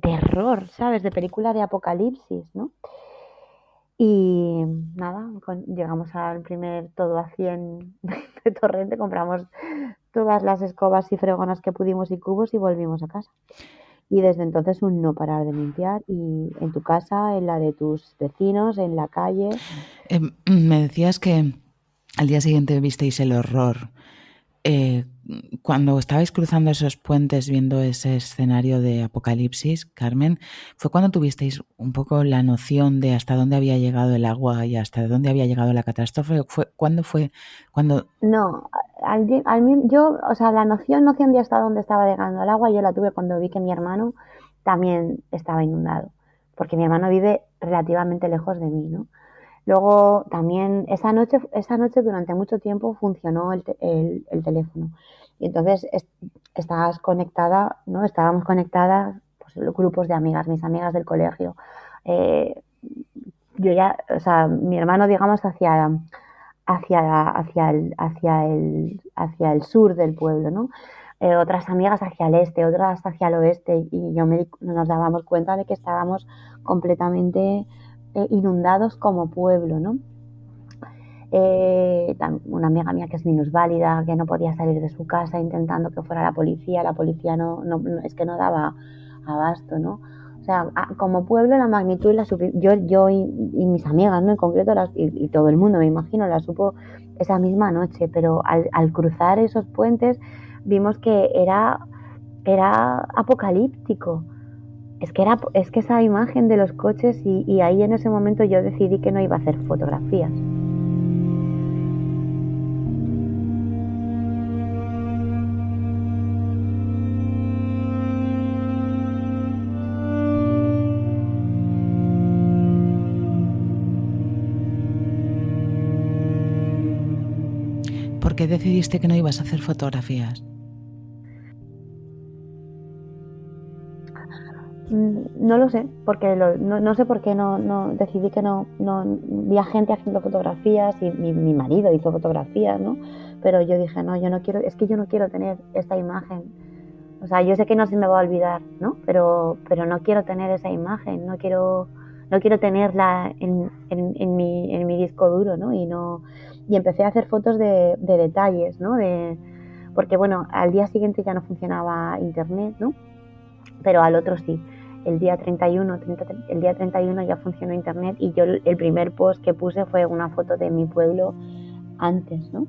terror, ¿sabes? De película de apocalipsis, ¿no? Y nada, llegamos al primer todo a 100 de Torrente, compramos todas las escobas y fregonas que pudimos y cubos y volvimos a casa. Y desde entonces un no parar de limpiar, y en tu casa, en la de tus vecinos, en la calle. Me decías que al día siguiente visteis el horror. Cuando estabais cruzando esos puentes viendo ese escenario de apocalipsis, Carmen, ¿fue cuando tuvisteis un poco la noción de hasta dónde había llegado el agua y hasta dónde había llegado la catástrofe? ¿Cuándo fue? No, yo, o sea, la noción de hasta dónde estaba llegando el agua, yo la tuve cuando vi que mi hermano también estaba inundado, porque mi hermano vive relativamente lejos de mí, ¿no? Luego también esa noche durante mucho tiempo funcionó el teléfono. Y entonces estabas conectada, ¿no? Estábamos conectadas, pues, grupos de amigas, mis amigas del colegio. Yo ya, o sea, mi hermano, digamos, hacia el sur del pueblo, ¿no? Otras amigas hacia el este, otras hacia el oeste, y nos dábamos cuenta de que estábamos completamente inundados como pueblo, ¿no? Una amiga mía que es minusválida, que no podía salir de su casa, intentando que fuera la policía es que no daba abasto, ¿no? O sea, como pueblo la magnitud yo y mis amigas, ¿no? En concreto y todo el mundo, me imagino, la supo esa misma noche, pero al cruzar esos puentes vimos que era apocalíptico. Es que esa imagen de los coches, y ahí en ese momento yo decidí que no iba a hacer fotografías. ¿Por qué decidiste que no ibas a hacer fotografías? No lo sé, porque no sé por qué no decidí que no vi a gente haciendo fotografías, y mi marido hizo fotografías, ¿no? Pero yo dije, no, yo no quiero tener esta imagen. O sea, yo sé que no se me va a olvidar, ¿no? Pero no quiero tener esa imagen, no quiero tenerla en mi disco duro, ¿no? Y empecé a hacer fotos de detalles, ¿no? Porque bueno, al día siguiente ya no funcionaba internet, ¿no? Pero al otro sí. El día 31 ya funcionó internet, y yo el primer post que puse fue una foto de mi pueblo antes, ¿no?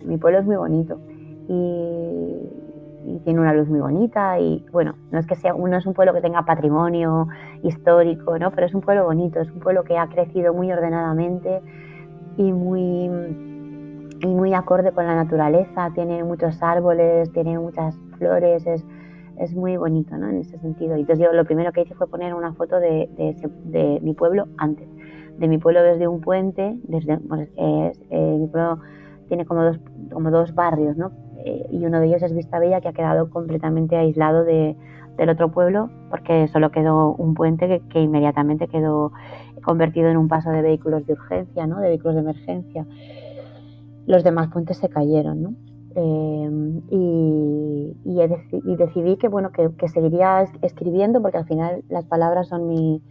Mi pueblo es muy bonito y tiene una luz muy bonita, y bueno, no es un pueblo que tenga patrimonio histórico, ¿no? Pero es un pueblo bonito, es un pueblo que ha crecido muy ordenadamente y muy acorde con la naturaleza, tiene muchos árboles, tiene muchas flores, es muy bonito, ¿no? En ese sentido. Y entonces yo lo primero que hice fue poner una foto de mi pueblo antes, de mi pueblo desde un puente, mi pueblo tiene como dos barrios, ¿no? Y uno de ellos es Vistabella, que ha quedado completamente aislado del otro pueblo, porque solo quedó un puente que inmediatamente quedó convertido en un paso de vehículos de urgencia, ¿no? De vehículos de emergencia. Los demás puentes se cayeron, ¿no? Y decidí que seguiría escribiendo, porque al final las palabras son mi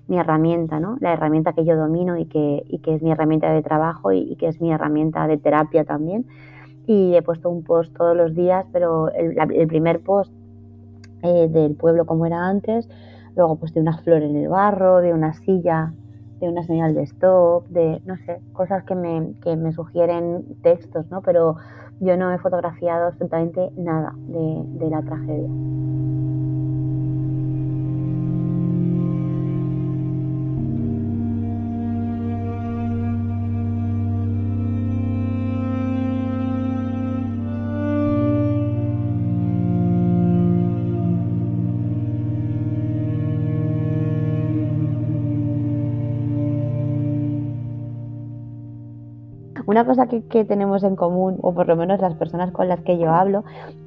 herramienta, ¿no? La herramienta que yo domino y que es mi herramienta de trabajo y que es mi herramienta de terapia también. Y he puesto un post todos los días, pero el primer post del pueblo como era antes, luego pues de una flor en el barro, de una silla, de una señal de stop, de, no sé, cosas que me sugieren textos, ¿no? Pero yo no he fotografiado absolutamente nada de la tragedia. Una cosa que tenemos en común, o por lo menos las personas con las que yo hablo,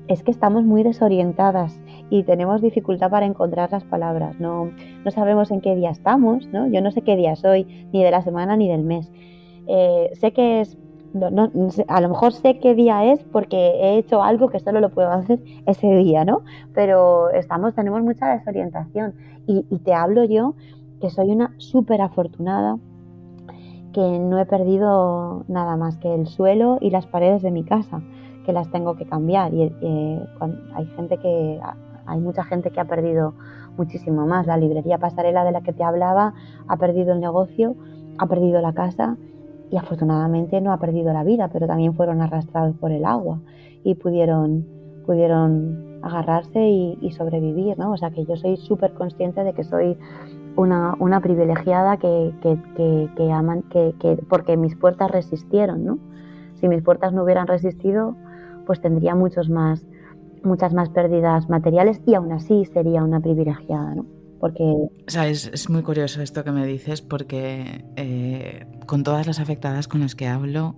es que estamos muy desorientadas y tenemos dificultad para encontrar las palabras. No sabemos en qué día estamos, ¿no? Yo no sé qué día soy, ni de la semana ni del mes. Sé que es... a lo mejor sé qué día es porque he hecho algo que solo lo puedo hacer ese día, ¿no? Pero tenemos mucha desorientación. Y te hablo yo, que soy una súper afortunada, que no he perdido nada más que el suelo y las paredes de mi casa, que las tengo que cambiar. Y hay mucha gente que ha perdido muchísimo más. La librería Pasarela de la que te hablaba ha perdido el negocio, ha perdido la casa y afortunadamente no ha perdido la vida, pero también fueron arrastrados por el agua y pudieron agarrarse y sobrevivir, ¿no? O sea que yo soy súper consciente de que soy una privilegiada que porque mis puertas resistieron, ¿no? Si mis puertas no hubieran resistido, pues tendría muchas más pérdidas materiales y aún así sería una privilegiada, ¿no? Porque... O sea, es muy curioso esto que me dices porque con todas las afectadas con las que hablo,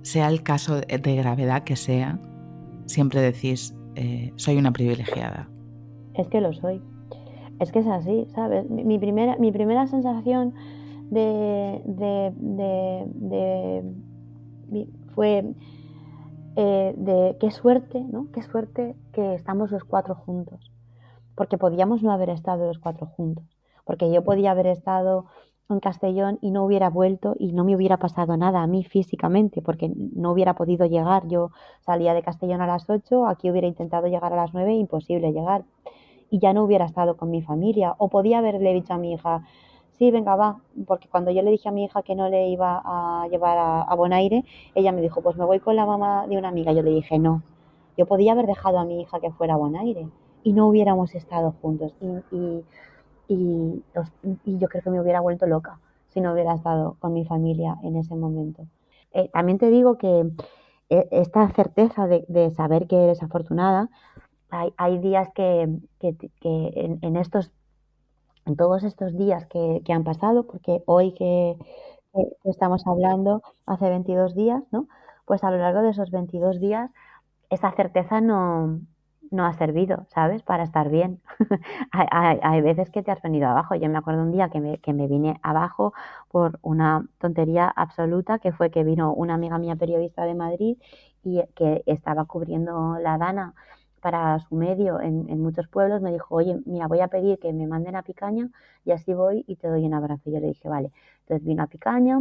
sea el caso de gravedad que sea, siempre decís, soy una privilegiada. Es que lo soy. Es que es así, ¿sabes? Mi primera sensación fue de qué suerte, ¿no? Qué suerte que estamos los cuatro juntos. Porque podíamos no haber estado los cuatro juntos. Porque yo podía haber estado en Castellón y no hubiera vuelto y no me hubiera pasado nada a mí físicamente, porque no hubiera podido llegar. Yo salía de Castellón a las 8, aquí hubiera intentado llegar a las 9, imposible llegar. Y ya no hubiera estado con mi familia. O podía haberle dicho a mi hija, sí, venga, va, porque cuando yo le dije a mi hija que no le iba a llevar a Bonaire, ella me dijo, pues me voy con la mamá de una amiga. Yo le dije, no, yo podía haber dejado a mi hija que fuera a Bonaire y no hubiéramos estado juntos. Y yo creo que me hubiera vuelto loca si no hubiera estado con mi familia en ese momento. También te digo que esta certeza de saber que eres afortunada, hay días que en todos estos días que han pasado, porque hoy que estamos hablando hace 22 días, ¿no? Pues a lo largo de esos 22 días esa certeza no ha servido, ¿sabes? Para estar bien. Hay veces que te has venido abajo. Yo me acuerdo un día que me vine abajo por una tontería absoluta, que fue que vino una amiga mía periodista de Madrid y que estaba cubriendo la Dana para su medio en muchos pueblos. Me dijo, oye, mira, voy a pedir que me manden a Picaña y así voy y te doy un abrazo. Y yo le dije, vale. Entonces vino a Picaña,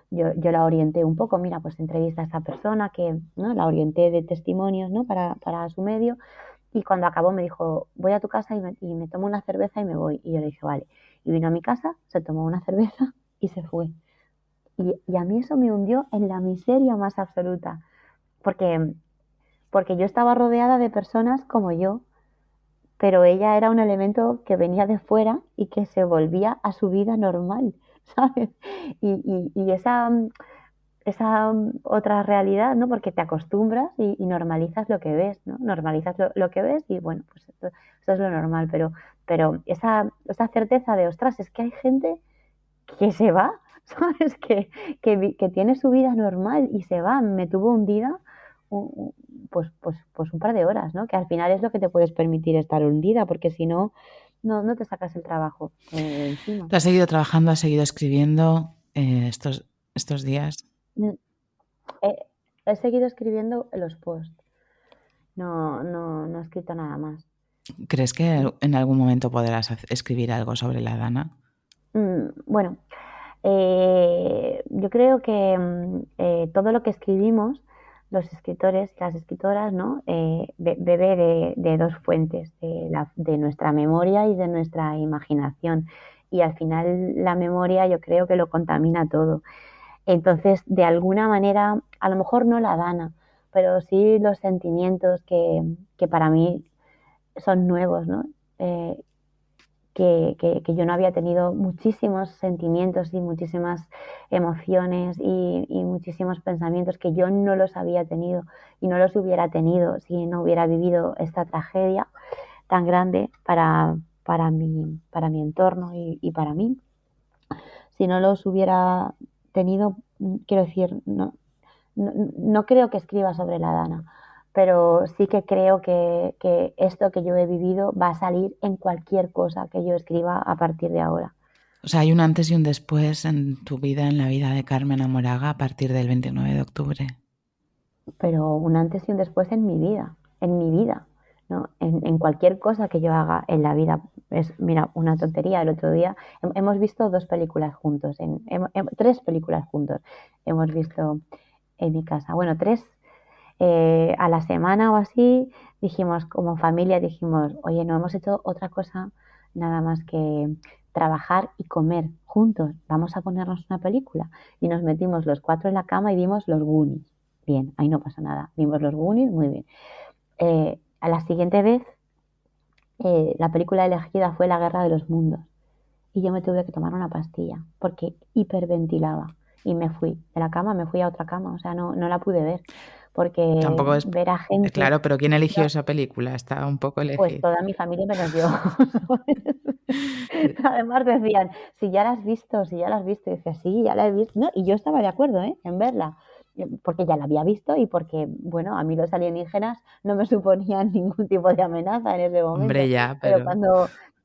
yo la orienté un poco, mira, pues entrevista a esta persona, que, ¿no? La orienté de testimonios, ¿no? Para su medio, y cuando acabó me dijo, voy a tu casa y me tomo una cerveza y me voy. Y yo le dije, vale. Y vino a mi casa, se tomó una cerveza y se fue. Y a mí eso me hundió en la miseria más absoluta, porque yo estaba rodeada de personas como yo, pero ella era un elemento que venía de fuera y que se volvía a su vida normal, ¿sabes? Y esa otra realidad, ¿no? Porque te acostumbras y normalizas lo que ves, ¿no? Normalizas lo que ves y bueno, pues esto es lo normal, pero esa certeza de, ostras, es que hay gente que se va, ¿sabes? Que tiene su vida normal y se va. Me tuvo hundida pues un par de horas, ¿no? Que al final es lo que te puedes permitir estar hundida, porque si no, no te sacas el trabajo encima. ¿Tú has seguido trabajando, has seguido escribiendo estos días? He seguido escribiendo los posts. No he escrito nada más. ¿Crees que en algún momento podrás escribir algo sobre la Dana? Bueno, yo creo que todo lo que escribimos, los escritores y las escritoras, ¿no? Bebe de dos fuentes, de nuestra memoria y de nuestra imaginación. Y al final la memoria yo creo que lo contamina todo. Entonces, de alguna manera, a lo mejor no la Dana, pero sí los sentimientos que para mí son nuevos, ¿no? Que yo no había tenido muchísimos sentimientos y muchísimas emociones y muchísimos pensamientos que yo no los había tenido y no los hubiera tenido si no hubiera vivido esta tragedia tan grande para mi entorno y para mí. Si no los hubiera tenido, quiero decir, no creo que escriba sobre la Dana, pero sí que creo que esto que yo he vivido va a salir en cualquier cosa que yo escriba a partir de ahora. O sea, hay un antes y un después en tu vida, en la vida de Carmen Amoraga a partir del 29 de octubre. Pero un antes y un después en mi vida, ¿no? En cualquier cosa que yo haga en la vida. Es, mira, una tontería. El otro día hemos visto 2 películas juntos, 3 películas juntos. Hemos visto en mi casa, bueno, 3 a la semana o así. Dijimos, como familia, dijimos, oye, no hemos hecho otra cosa nada más que trabajar y comer juntos. Vamos a ponernos una película. Y nos metimos los 4 en la cama y vimos Los Goonies. Bien, ahí no pasa nada. Vimos Los Goonies, muy bien. A la siguiente vez, la película elegida fue La Guerra de los Mundos. Y yo me tuve que tomar una pastilla porque hiperventilaba. Y me fui de la cama, me fui a otra cama. O sea, no la pude ver. Porque Tampoco es... ver a gente... Claro, pero ¿quién eligió esa película? Está un poco Pues elegido. toda mi familia menos yo. Además decían, si ya la has visto, si ya la has visto. Y decía, sí, ya la he visto. No, y yo estaba de acuerdo, en verla. Porque ya la había visto y porque, bueno, a mí los alienígenas no me suponían ningún tipo de amenaza en ese momento. Hombre, ya, Pero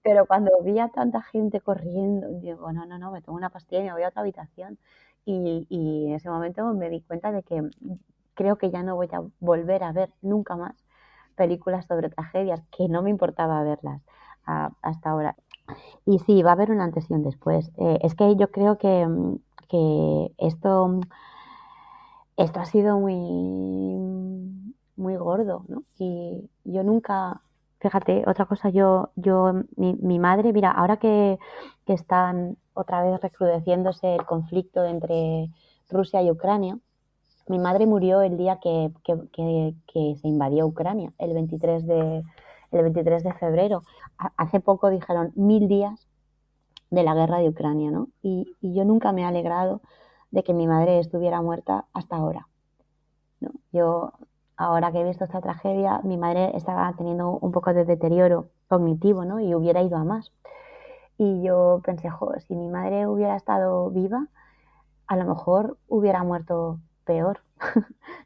pero... cuando vi a tanta gente corriendo, digo, no, me tomo una pastilla y me voy a otra habitación. Y en ese momento me di cuenta de que creo que ya no voy a volver a ver nunca más películas sobre tragedias, que no me importaba verlas hasta ahora. Y sí, va a haber un antes y un después. Es que yo creo que esto ha sido muy gordo, ¿no? Y yo nunca, fíjate, otra cosa, mi madre, mira, ahora que están otra vez recrudeciéndose el conflicto entre Rusia y Ucrania, mi madre murió el día que se invadió Ucrania, el 23 de febrero. Hace poco dijeron 1000 días de la guerra de Ucrania, ¿no? Y yo nunca me he alegrado de que mi madre estuviera muerta hasta ahora, ¿no? Yo, ahora que he visto esta tragedia, mi madre estaba teniendo un poco de deterioro cognitivo, ¿no? Y hubiera ido a más. Y yo pensé, si mi madre hubiera estado viva, a lo mejor hubiera muerto peor,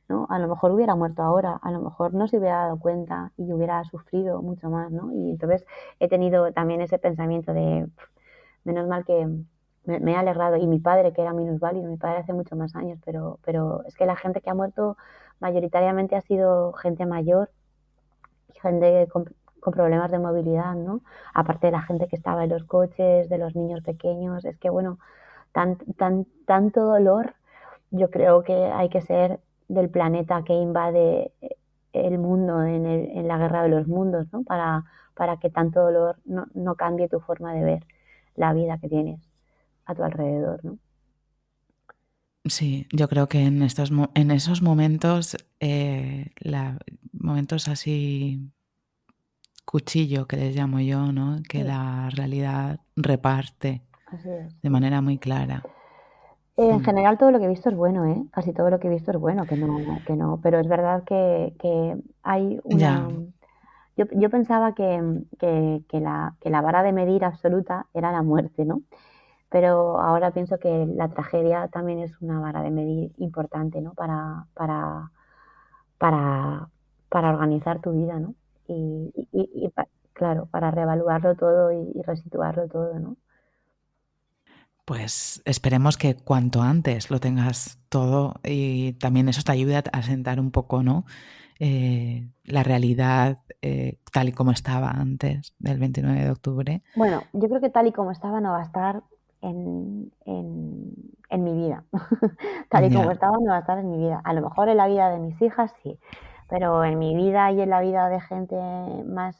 ¿no? A lo mejor hubiera muerto ahora, a lo mejor no se hubiera dado cuenta y hubiera sufrido mucho más, ¿no? Y entonces he tenido también ese pensamiento de, menos mal que me he alegrado. Y mi padre, que era minusválido, mi padre hace muchos más años, pero es que la gente que ha muerto mayoritariamente ha sido gente mayor, gente con problemas de movilidad, ¿no? Aparte de la gente que estaba en los coches, de los niños pequeños. Es que, bueno, tanto dolor, yo creo que hay que ser del planeta que invade el mundo en la guerra de los mundos, ¿no? Para que tanto dolor no cambie tu forma de ver la vida que tienes a tu alrededor, ¿no? Sí, yo creo que en esos momentos, momentos así cuchillo que les llamo yo, ¿no? Que Sí. la realidad reparte Así es. de manera muy clara. En general todo lo que he visto es bueno, ¿eh? Casi todo lo que he visto es bueno, que no, pero es verdad que hay Ya, una... Yo pensaba que la vara de medir absoluta era la muerte, ¿no? Pero ahora pienso que la tragedia también es una vara de medir importante, ¿no? Para, para organizar tu vida, ¿no? Claro, para reevaluarlo todo y resituarlo todo, ¿no? pues esperemos que cuanto antes lo tengas todo y también eso te ayude a sentar un poco, ¿no? La realidad tal y como estaba antes del 29 de octubre. Bueno, yo creo que tal y como estaba no va a estar en mi vida. Tal y como Ya. estaba no va a estar en mi vida. A lo mejor en la vida de mis hijas sí, pero en mi vida y en la vida de gente más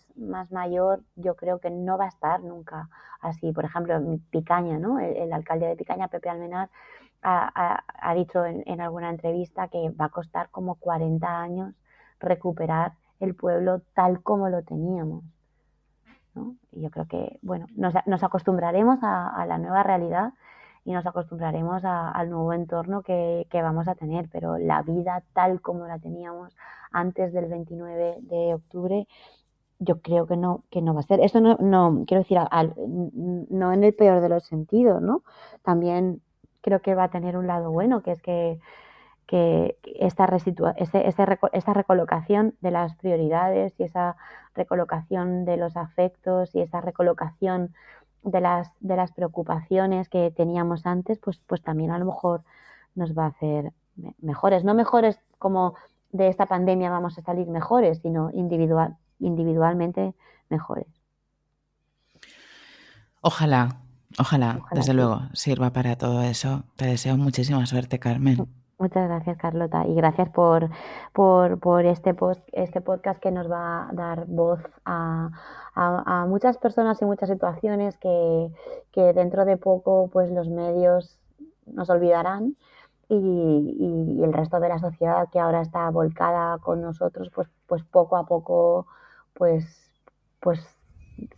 mayor yo creo que no va a estar nunca así. Por ejemplo, en Picaña, ¿no? El alcalde de Picaña, Pepe Almenar, ha dicho en alguna entrevista que va a costar como 40 años recuperar el pueblo tal como lo teníamos, ¿no? Y yo creo que, bueno, nos acostumbraremos a la nueva realidad y nos acostumbraremos al nuevo entorno que vamos a tener, pero la vida tal como la teníamos antes del 29 de octubre, yo creo que no va a ser. Esto no quiero decir, no en el peor de los sentidos, ¿no? También creo que va a tener un lado bueno, que es que esta recolocación de las prioridades y esa recolocación de los afectos y esa recolocación de las preocupaciones que teníamos antes, pues también a lo mejor nos va a hacer mejores. No mejores como de esta pandemia vamos a salir mejores, sino individualmente mejores. Ojalá, desde luego, sirva para todo eso. Te deseo muchísima suerte, Carmen. Muchas gracias, Carlota, y gracias por este podcast que nos va a dar voz a muchas personas y muchas situaciones que dentro de poco pues los medios nos olvidarán y el resto de la sociedad que ahora está volcada con nosotros pues poco a poco pues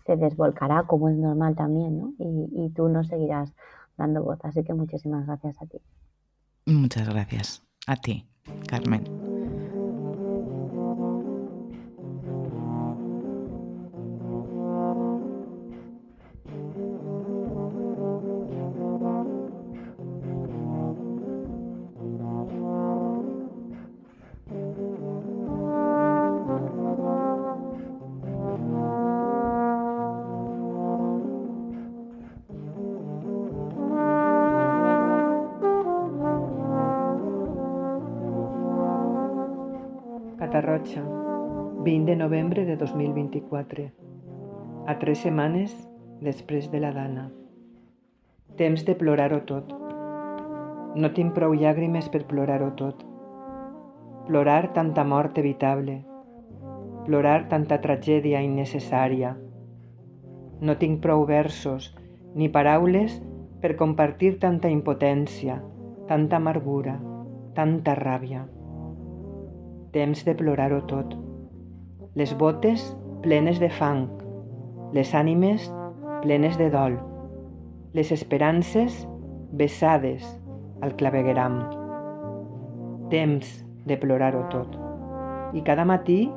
se desvolcará, como es normal también, ¿no? Y tú nos seguirás dando voz, así que muchísimas gracias a ti. Muchas gracias a ti, Carmen. Catarroja, 20 de novembre de 2024, a 3 setmanes després de la Dana. Temps de plorar-ho tot. No tinc prou llàgrimes per plorar-ho tot. Plorar tanta mort evitable. Plorar tanta tragèdia innecessària. No tinc prou versos ni paraules per compartir tanta impotència, tanta amargura, tanta ràbia. Temps de plorar-ho tot. Les botes plenes de fang, les ànimes plenes de dol, les esperances vessades al clavegueram. Temps de plorar-ho tot. I cada matí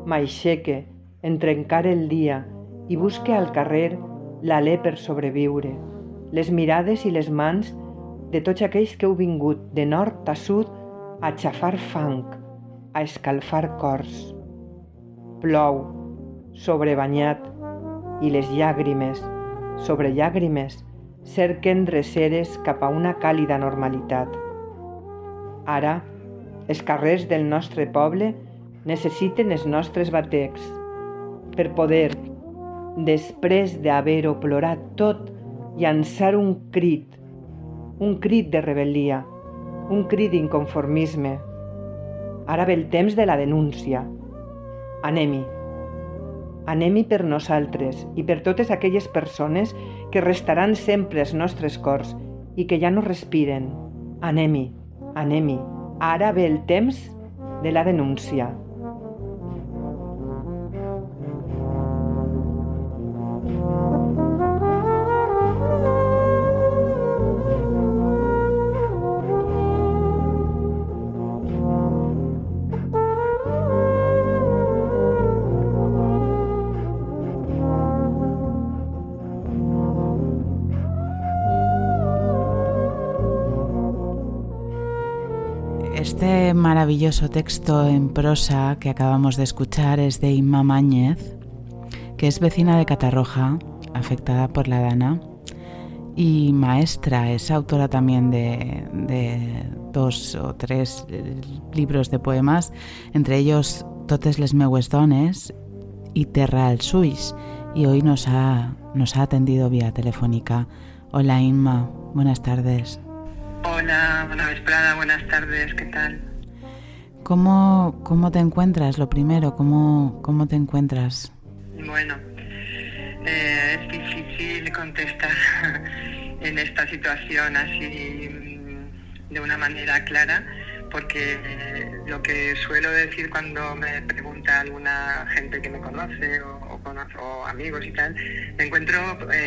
m'aixeque en trencar el dia i busque al carrer l'alè per sobreviure, les mirades i les mans de tots aquells que heu vingut de nord a sud a xafar fang, a escalfar cors. Plou, sobrebanyat, i les llàgrimes, sobre llàgrimes, cerquen dreceres cap a una càlida normalitat. Ara, els carrers del nostre poble necessiten els nostres batecs per poder, després d'haver-ho plorat tot, llançar un crit de rebel·lia, un crit d'inconformisme. Ara ve el temps de la denúncia. Anem-hi per nosaltres i per totes aquelles persones que restaran sempre als nostres cors i que ja no respiren. Anem-hi. Ara ve el temps de la denúncia. Este maravilloso texto en prosa que acabamos de escuchar es de Inma Máñez, que es vecina de Catarroja, afectada por la Dana, y maestra, es autora también de 2 o 3 libros de poemas, entre ellos Totes les meues dones y Terra als ulls, y hoy nos ha atendido vía telefónica. Hola Inma, buenas tardes. Hola, buena vesprada, buenas tardes, ¿qué tal? ¿Cómo te encuentras? Lo primero, ¿cómo te encuentras? Bueno, es difícil contestar en esta situación así de una manera clara, porque lo que suelo decir cuando me pregunta alguna gente que me conoce o amigos y tal, me encuentro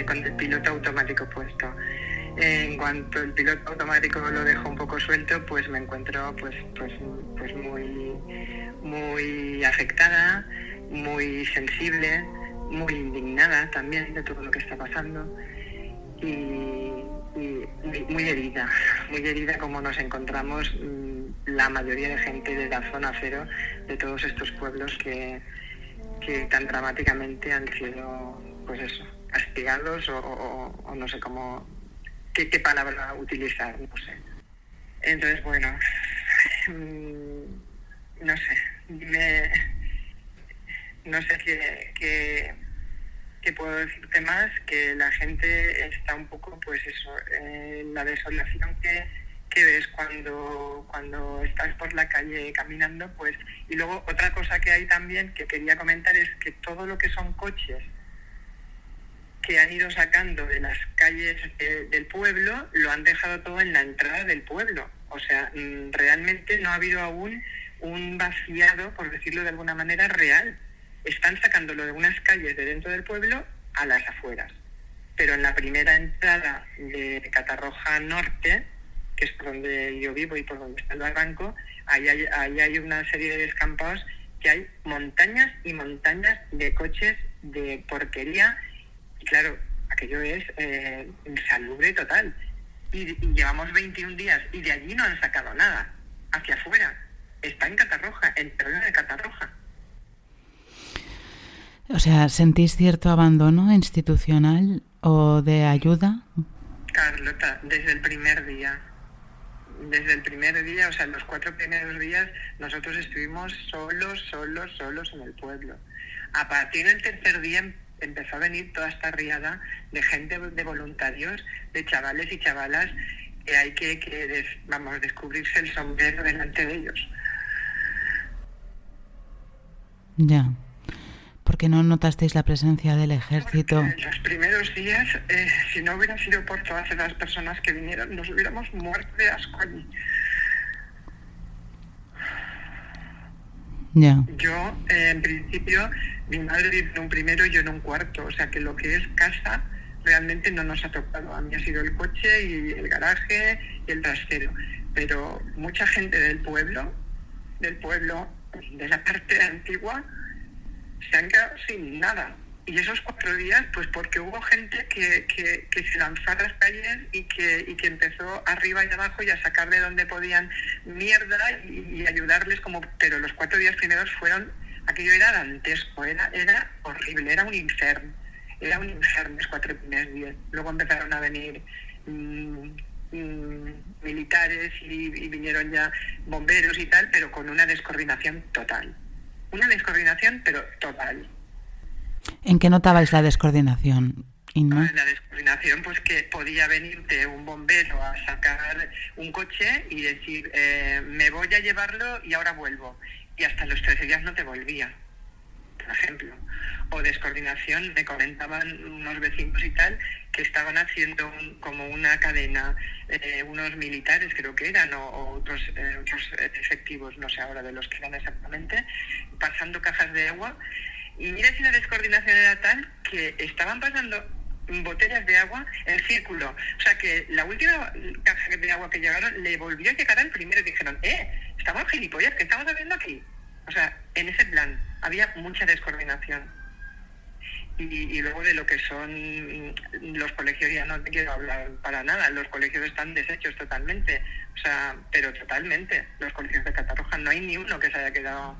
con el piloto automático puesto. En cuanto el piloto automático lo dejo un poco suelto, pues me encuentro pues muy afectada, muy sensible, muy indignada también de todo lo que está pasando y muy herida como nos encontramos la mayoría de gente de la zona cero, de todos estos pueblos que tan dramáticamente han sido, pues eso, castigados o no sé cómo, qué palabra utilizar, no sé. Entonces, bueno, no sé, no sé qué puedo decirte más, que la gente está un poco, pues eso, la desolación que ves cuando estás por la calle caminando, pues. Y luego otra cosa que hay también que quería comentar es que todo lo que son coches que han ido sacando de las calles del pueblo lo han dejado todo en la entrada del pueblo. O sea, realmente no ha habido aún un vaciado, por decirlo de alguna manera, real. Están sacándolo de unas calles de dentro del pueblo a las afueras. Pero en la primera entrada de Catarroja Norte, que es por donde yo vivo y por donde está el barranco, ahí hay una serie de descampados que hay montañas y montañas de coches de porquería. Y claro, aquello es insalubre total. Y llevamos 21 días y de allí no han sacado nada. Hacia afuera. Está en Catarroja, en terreno de Catarroja. O sea, ¿sentís cierto abandono institucional o de ayuda? Carlota, desde el primer día, o sea, los 4 primeros días nosotros estuvimos solos en el pueblo. A partir del tercer día empezó a venir toda esta riada de gente, de voluntarios, de chavales y chavalas que hay que descubrirse el sombrero delante de ellos. Ya. ¿Por qué no notasteis la presencia del ejército? Porque los primeros días, si no hubiera sido por todas esas personas que vinieron, nos hubiéramos muerto de asco allí. Ya. Yo, en principio, mi madre vive en un primero y yo en un cuarto, o sea que lo que es casa realmente no nos ha tocado. A mí ha sido el coche y el garaje y el trasero. Pero mucha gente del pueblo, de la parte antigua, se han quedado sin nada. Y esos 4 días, pues porque hubo gente que se lanzó a las calles y que empezó arriba y abajo y a sacar de donde podían mierda y ayudarles como. Pero los 4 días primeros fueron, aquello era dantesco, era horrible, era un infierno los 4 primeros días. Luego empezaron a venir militares y vinieron ya bomberos y tal, pero con una descoordinación total. Una descoordinación, pero total. ¿En qué notabais la descoordinación, Inma? La descoordinación, pues que podía venirte un bombero a sacar un coche y decir, me voy a llevarlo y ahora vuelvo. Y hasta los 13 días no te volvía, por ejemplo. O descoordinación, me comentaban unos vecinos y tal, que estaban haciendo como una cadena, unos militares creo que eran, o otros efectivos, no sé ahora de los que eran exactamente, pasando cajas de agua. Y mira si la descoordinación era tal que estaban pasando botellas de agua en círculo. O sea que la última caja de agua que llegaron le volvió a llegar al primero y dijeron, estamos gilipollas, ¿qué estamos haciendo aquí? O sea, en ese plan había mucha descoordinación. Y luego de lo que son los colegios ya no te quiero hablar para nada. Los colegios están deshechos totalmente. O sea, pero totalmente. Los colegios de Catarroja no hay ni uno que se haya quedado.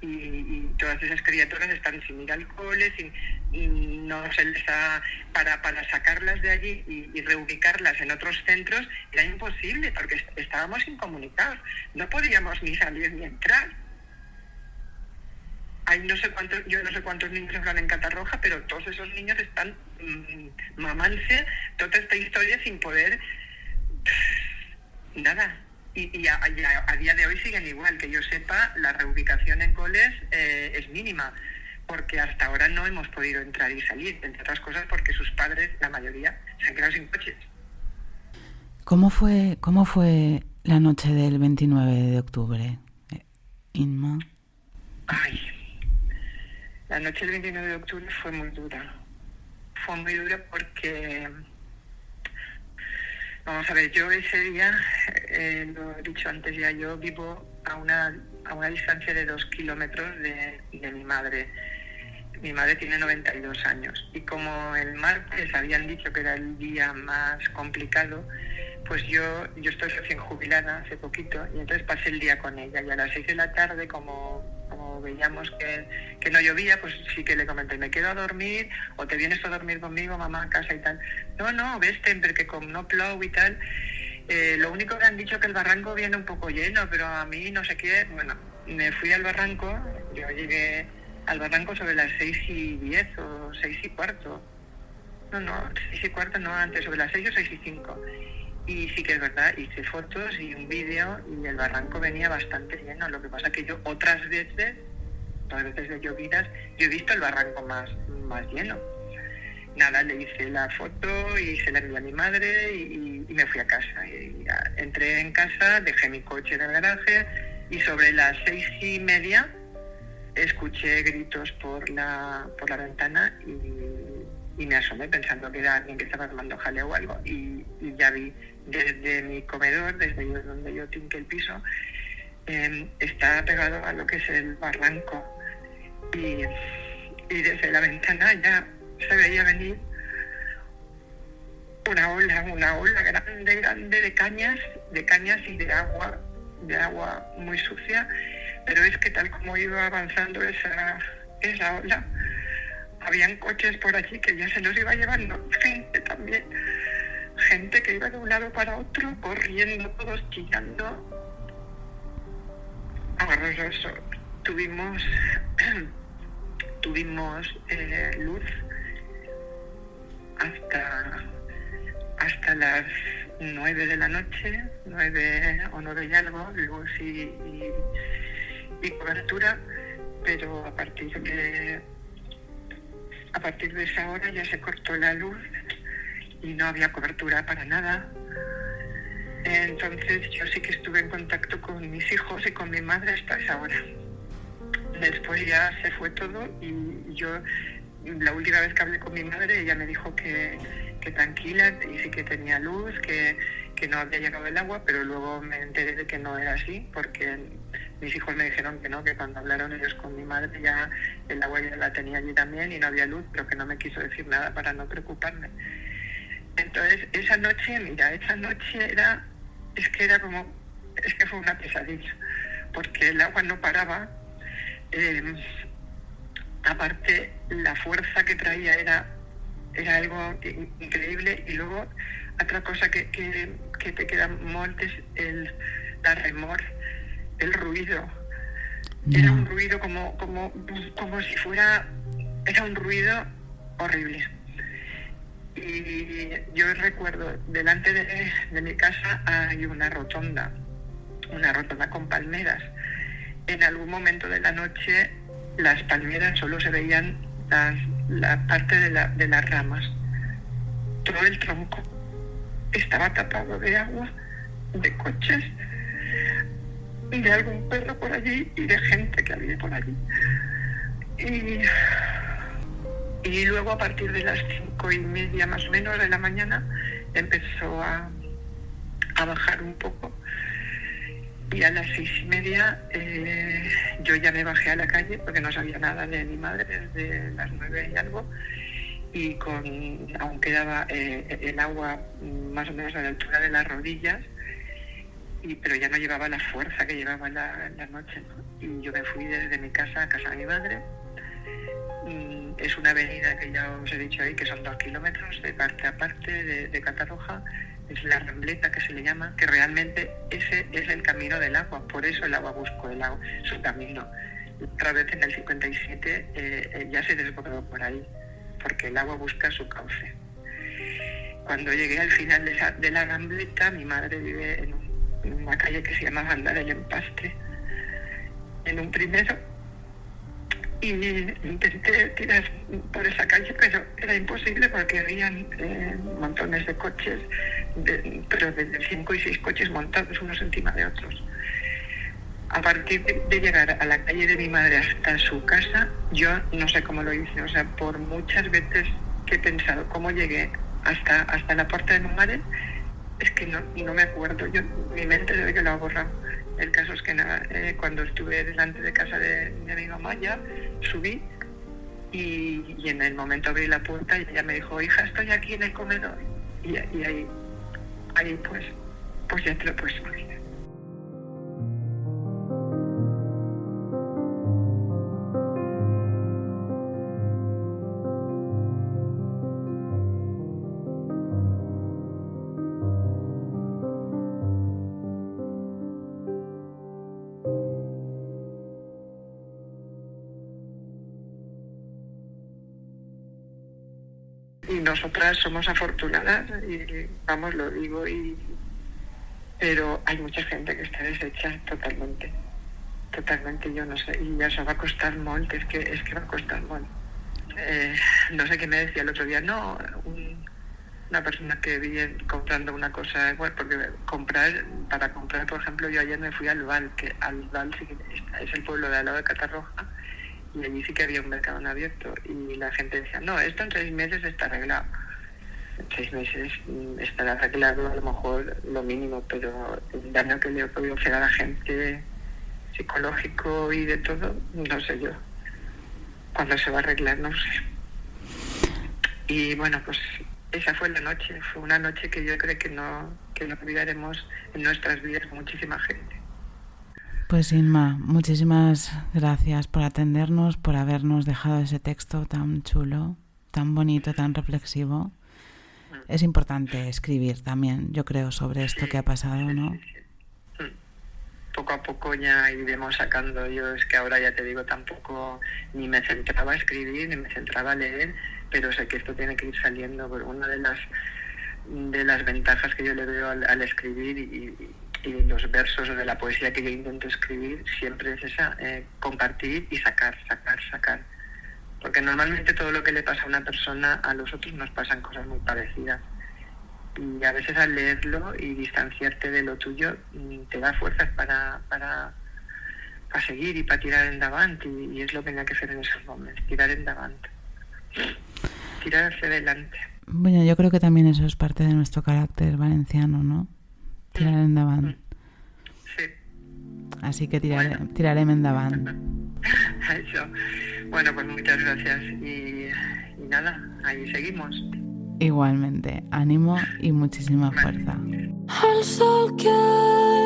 Y todas esas criaturas están sin ir al cole, no se les ha, para sacarlas de allí y reubicarlas en otros centros era imposible porque estábamos incomunicados, no podíamos ni salir ni entrar. Hay yo no sé cuántos niños hablan en Catarroja, pero todos esos niños están mamándose toda esta historia sin poder nada. Y a día de hoy siguen igual, que yo sepa, la reubicación en coles es mínima, porque hasta ahora no hemos podido entrar y salir, entre otras cosas porque sus padres, la mayoría, se han quedado sin coches. ¿Cómo fue la noche del 29 de octubre, Inma? Ay, la noche del 29 de octubre fue muy dura. Fue muy dura porque... Vamos a ver, yo ese día, lo he dicho antes ya, yo vivo a una distancia de 2 kilómetros de mi madre. mi madre tiene 92 años y como el martes habían dicho que era el día más complicado, pues yo estoy recién jubilada hace poquito y entonces pasé el día con ella y a las 6 de la tarde, como veíamos que no llovía, pues sí que le comenté, me quedo a dormir o te vienes a dormir conmigo, mamá, a casa y tal. No, veste, porque como no plou y tal, lo único que han dicho que el barranco viene un poco lleno, pero a mí no sé qué. Bueno, me fui al barranco, yo llegué al barranco sobre las 6:10 o 6:15. No, 6:15 no, antes, sobre las 6 o 6:05. Y sí que es verdad, hice fotos y un vídeo y el barranco venía bastante lleno. Lo que pasa que yo otras veces de llovidas, yo he visto el barranco más lleno. Nada, le hice la foto y se la envié a mi madre y me fui a casa. Y entré en casa, dejé mi coche en el garaje y sobre las 6:30 escuché gritos por la ventana y me asomé pensando que era alguien que estaba tomando jaleo o algo y ya vi desde mi comedor, desde donde yo tinqué el piso, está pegado a lo que es el barranco y desde la ventana ya se veía venir una ola grande de cañas y de agua muy sucia, pero es que tal como iba avanzando esa ola, habían coches por allí que ya se los iba llevando, gente también, gente que iba de un lado para otro, corriendo, todos chillando. Horroroso. Tuvimos luz hasta las 9 de la noche, 9 o 9 y algo, luz y cobertura, pero a partir de esa hora ya se cortó la luz y no había cobertura para nada. Entonces yo sí que estuve en contacto con mis hijos y con mi madre hasta esa hora. Después ya se fue todo y yo, la última vez que hablé con mi madre, ella me dijo que tranquila, y sí que tenía luz, que no había llegado el agua, pero luego me enteré de que no era así, porque mis hijos me dijeron que no, que cuando hablaron ellos con mi madre ya el agua ya la tenía allí también y no había luz, pero que no me quiso decir nada para no preocuparme. Entonces esa noche fue una pesadilla, porque el agua no paraba. Aparte, la fuerza que traía era algo increíble, y luego otra cosa que te queda molt es la remor, el ruido. Era un ruido como si fuera, era un ruido horrible. Y yo recuerdo, delante de mi casa hay una rotonda con palmeras. En algún momento de la noche las palmeras solo se veían la parte de las ramas. Todo el tronco estaba tapado de agua, de coches, de algún perro por allí y de gente que había por allí. Y luego a partir de las 5:30 más o menos de la mañana empezó a bajar un poco. Y a las 6:30 yo ya me bajé a la calle porque no sabía nada de mi madre desde las 9 y algo, y aún quedaba el agua más o menos a la altura de las rodillas, pero ya no llevaba la fuerza que llevaba la noche, ¿no? Y yo me fui desde mi casa a casa de mi madre. Es una avenida que ya os he dicho ahí, que son 2 kilómetros de parte a parte de Catarroja. Es la Rambleta, que se le llama, que realmente ese es el camino del agua, por eso el agua buscó su camino. Otra vez en el 57 ya se desbordó por ahí, porque el agua busca su cauce. Cuando llegué al final de la Rambleta, mi madre vive en una calle que se llama Banda del Empastre, en un primero, y intenté tirar por esa calle, pero era imposible porque habían montones de coches, pero de 5 y 6 coches montados unos encima de otros. A partir de llegar a la calle de mi madre hasta su casa, yo no sé cómo lo hice, o sea, por muchas veces que he pensado cómo llegué hasta la puerta de mi madre, es que no me acuerdo, mi mente debe que lo ha borrado. El caso es que nada, cuando estuve delante de casa de mi mamá ya subí y en el momento abrí la puerta y ella me dijo, hija, estoy aquí en el comedor. Y ahí pues ya te lo puedes imaginar. Y nosotras somos afortunadas, y vamos, lo digo, pero hay mucha gente que está deshecha totalmente, yo no sé, y ya se va a costar molt, es que va a costar molt. No sé qué me decía el otro día, no, una persona que vi comprando una cosa, bueno, porque para comprar, por ejemplo, yo ayer me fui al Val, que al Val sí que es el pueblo de al lado de Catarroja, y allí sí que había un mercado abierto, y la gente decía, no, esto en 6 meses está arreglado. En 6 meses estará arreglado a lo mejor lo mínimo, pero el daño que le he podido hacer a la gente, psicológico y de todo, no sé yo. Cuándo se va a arreglar, no sé. Y bueno, pues esa fue la noche, fue una noche que yo creo que no olvidaremos en nuestras vidas muchísima gente. Pues Inma, muchísimas gracias por atendernos, por habernos dejado ese texto tan chulo, tan bonito, tan reflexivo. Es importante escribir también, yo creo, sobre esto que ha pasado, ¿no? Sí. Poco a poco ya iremos sacando. Yo es que ahora ya te digo, tampoco ni me centraba a escribir, ni me centraba a leer, pero sé que esto tiene que ir saliendo. Pero una de las ventajas que yo le veo al escribir y los versos de la poesía que yo intento escribir siempre es esa, compartir y sacar. Porque normalmente todo lo que le pasa a una persona, a los otros nos pasan cosas muy parecidas. Y a veces al leerlo y distanciarte de lo tuyo te da fuerzas para seguir y para tirar endavant. Y es lo que hay que hacer en esos momentos, tirar endavant. Tirar hacia adelante. Bueno, yo creo que también eso es parte de nuestro carácter valenciano, ¿no? Tirar endavant. Sí. Así que tirarem endavant. Eso. Bueno, pues muchas gracias y nada, ahí seguimos. Igualmente, ánimo y muchísima fuerza. El sol que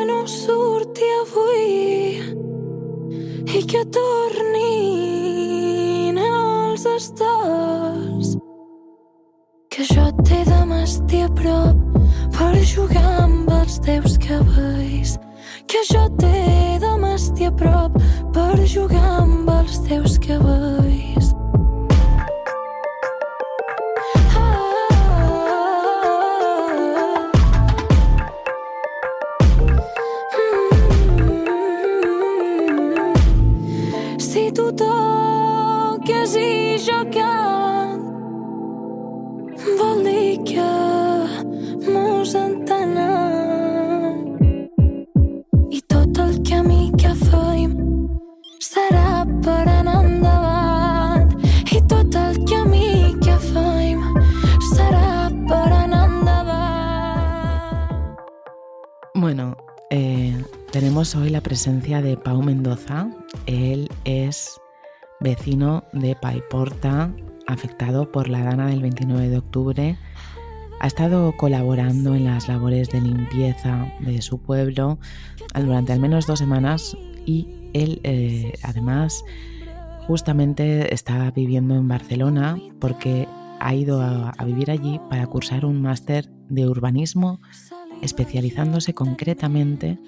no surti avui i que tornin els estels, que jo t'he de m'estir a prop per jugar amb els teus cabells, que jo t'he de m'estir a prop per jugar amb els teus cabells. Si tu toques i jo cant, vol dir que mos entenem, i tot el camí que fem serà per anar endavant, i tot el camí que fem serà per anar endavant. Bueno, tenemos hoy la presencia de Pau Mendoza. Él es vecino de Paiporta, afectado por la dana del 29 de octubre. Ha estado colaborando en las labores de limpieza de su pueblo durante al menos 2 semanas y él además justamente está viviendo en Barcelona porque ha ido a vivir allí para cursar un máster de urbanismo especializándose concretamente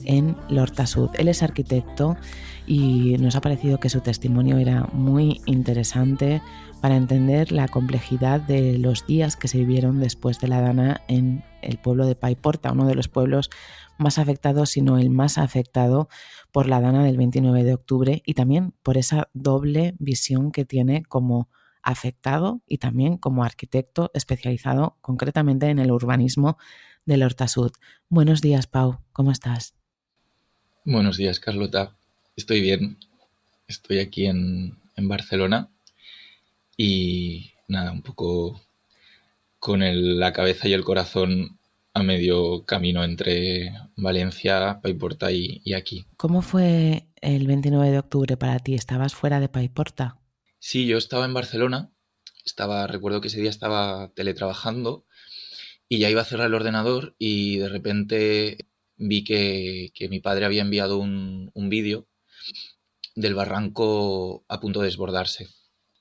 en l'Horta Sud. Él es arquitecto y nos ha parecido que su testimonio era muy interesante para entender la complejidad de los días que se vivieron después de la dana en el pueblo de Paiporta, uno de los pueblos más afectados, si no el más afectado por la dana del 29 de octubre y también por esa doble visión que tiene como afectado y también como arquitecto especializado concretamente en el urbanismo del Horta Sud. Buenos días, Pau, ¿cómo estás? Buenos días, Carlota. Estoy bien. Estoy aquí en Barcelona y nada, un poco con la cabeza y el corazón a medio camino entre Valencia, Paiporta y aquí. ¿Cómo fue el 29 de octubre para ti? ¿Estabas fuera de Paiporta? Sí, yo estaba en Barcelona, recuerdo que ese día estaba teletrabajando y ya iba a cerrar el ordenador y de repente vi que mi padre había enviado un vídeo del barranco a punto de desbordarse.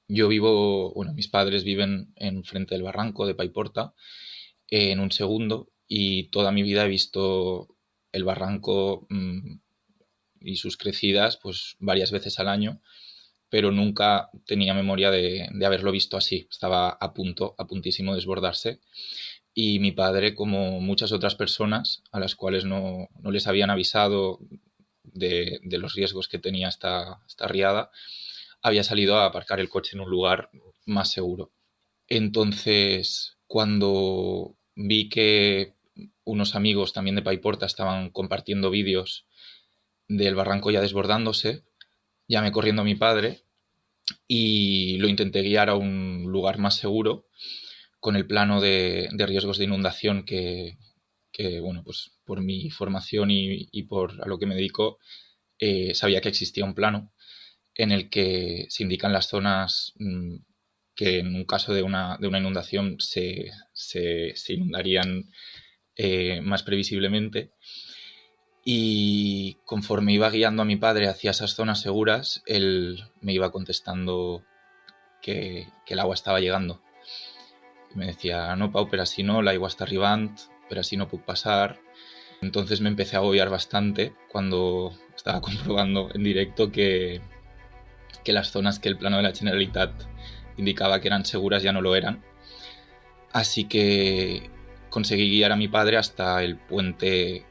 Mis padres viven enfrente del barranco de Paiporta, en un segundo, y toda mi vida he visto el barranco y sus crecidas pues varias veces al año, pero nunca tenía memoria de haberlo visto así. Estaba a puntísimo de desbordarse. Y mi padre, como muchas otras personas a las cuales no les habían avisado de los riesgos que tenía esta riada, había salido a aparcar el coche en un lugar más seguro. Entonces, cuando vi que unos amigos también de Paiporta estaban compartiendo vídeos del barranco ya desbordándose, llamé corriendo a mi padre y lo intenté guiar a un lugar más seguro con el plano de riesgos de inundación que pues por mi formación y por a lo que me dedico, sabía que existía un plano en el que se indican las zonas que en un caso de una inundación se inundarían más previsiblemente. Y conforme iba guiando a mi padre hacia esas zonas seguras, él me iba contestando que el agua estaba llegando. Y me decía, no, Pau, pero así no, la agua está arribant, pero así no puedo pasar. Entonces me empecé a agobiar bastante cuando estaba comprobando en directo que las zonas que el plano de la Generalitat indicaba que eran seguras ya no lo eran. Así que conseguí guiar a mi padre hasta el puente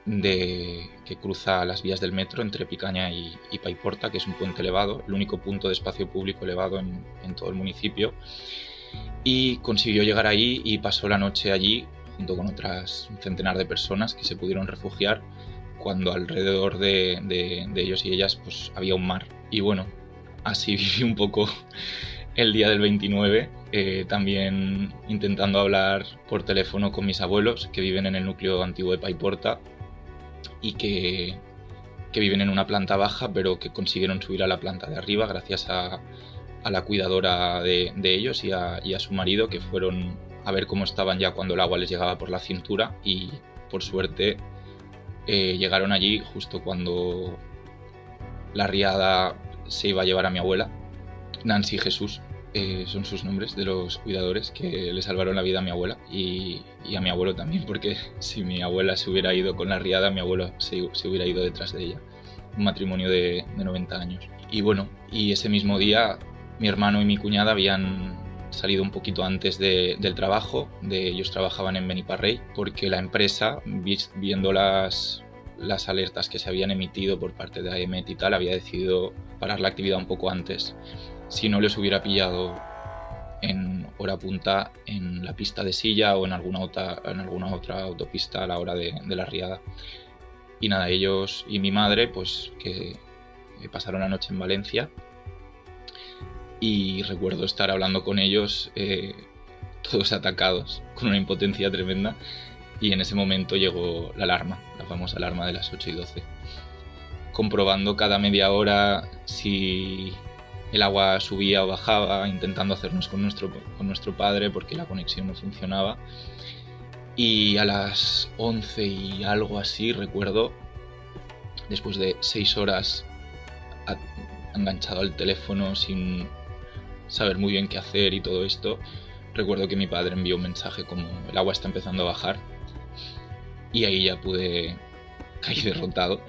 que cruza las vías del metro entre Picaña y Paiporta, que es un puente elevado, el único punto de espacio público elevado en todo el municipio. Y consiguió llegar ahí y pasó la noche allí junto con un centenar de personas que se pudieron refugiar cuando alrededor de ellos y ellas pues había un mar. Y bueno, así viví un poco el día del 29, también intentando hablar por teléfono con mis abuelos que viven en el núcleo antiguo de Paiporta y que viven en una planta baja, pero que consiguieron subir a la planta de arriba gracias a la cuidadora de ellos y a su marido, que fueron a ver cómo estaban ya cuando el agua les llegaba por la cintura, y por suerte llegaron allí justo cuando la riada se iba a llevar a mi abuela. Nancy y Jesús son sus nombres de los cuidadores que le salvaron la vida a mi abuela y a mi abuelo también, porque si mi abuela se hubiera ido con la riada, mi abuelo se hubiera ido detrás de ella. Un matrimonio de 90 años. Y bueno, y ese mismo día mi hermano y mi cuñada habían salido un poquito antes del trabajo. Ellos trabajaban en Beniparrell, porque la empresa, viendo las alertas que se habían emitido por parte de AEMET y tal, había decidido parar la actividad un poco antes. Si no les hubiera pillado en hora punta en la pista de Silla o en alguna otra autopista a la hora de la riada. Y nada, ellos y mi madre pues que pasaron la noche en Valencia, y recuerdo estar hablando con ellos todos atacados, con una impotencia tremenda, y en ese momento llegó la alarma, la famosa alarma de las 8:12, comprobando cada media hora si el agua subía o bajaba, intentando hacernos con nuestro padre porque la conexión no funcionaba. Y a las 11 y algo así, recuerdo, después de 6 horas enganchado al teléfono sin saber muy bien qué hacer y todo esto, recuerdo que mi padre envió un mensaje como el agua está empezando a bajar, y ahí ya caí derrotado.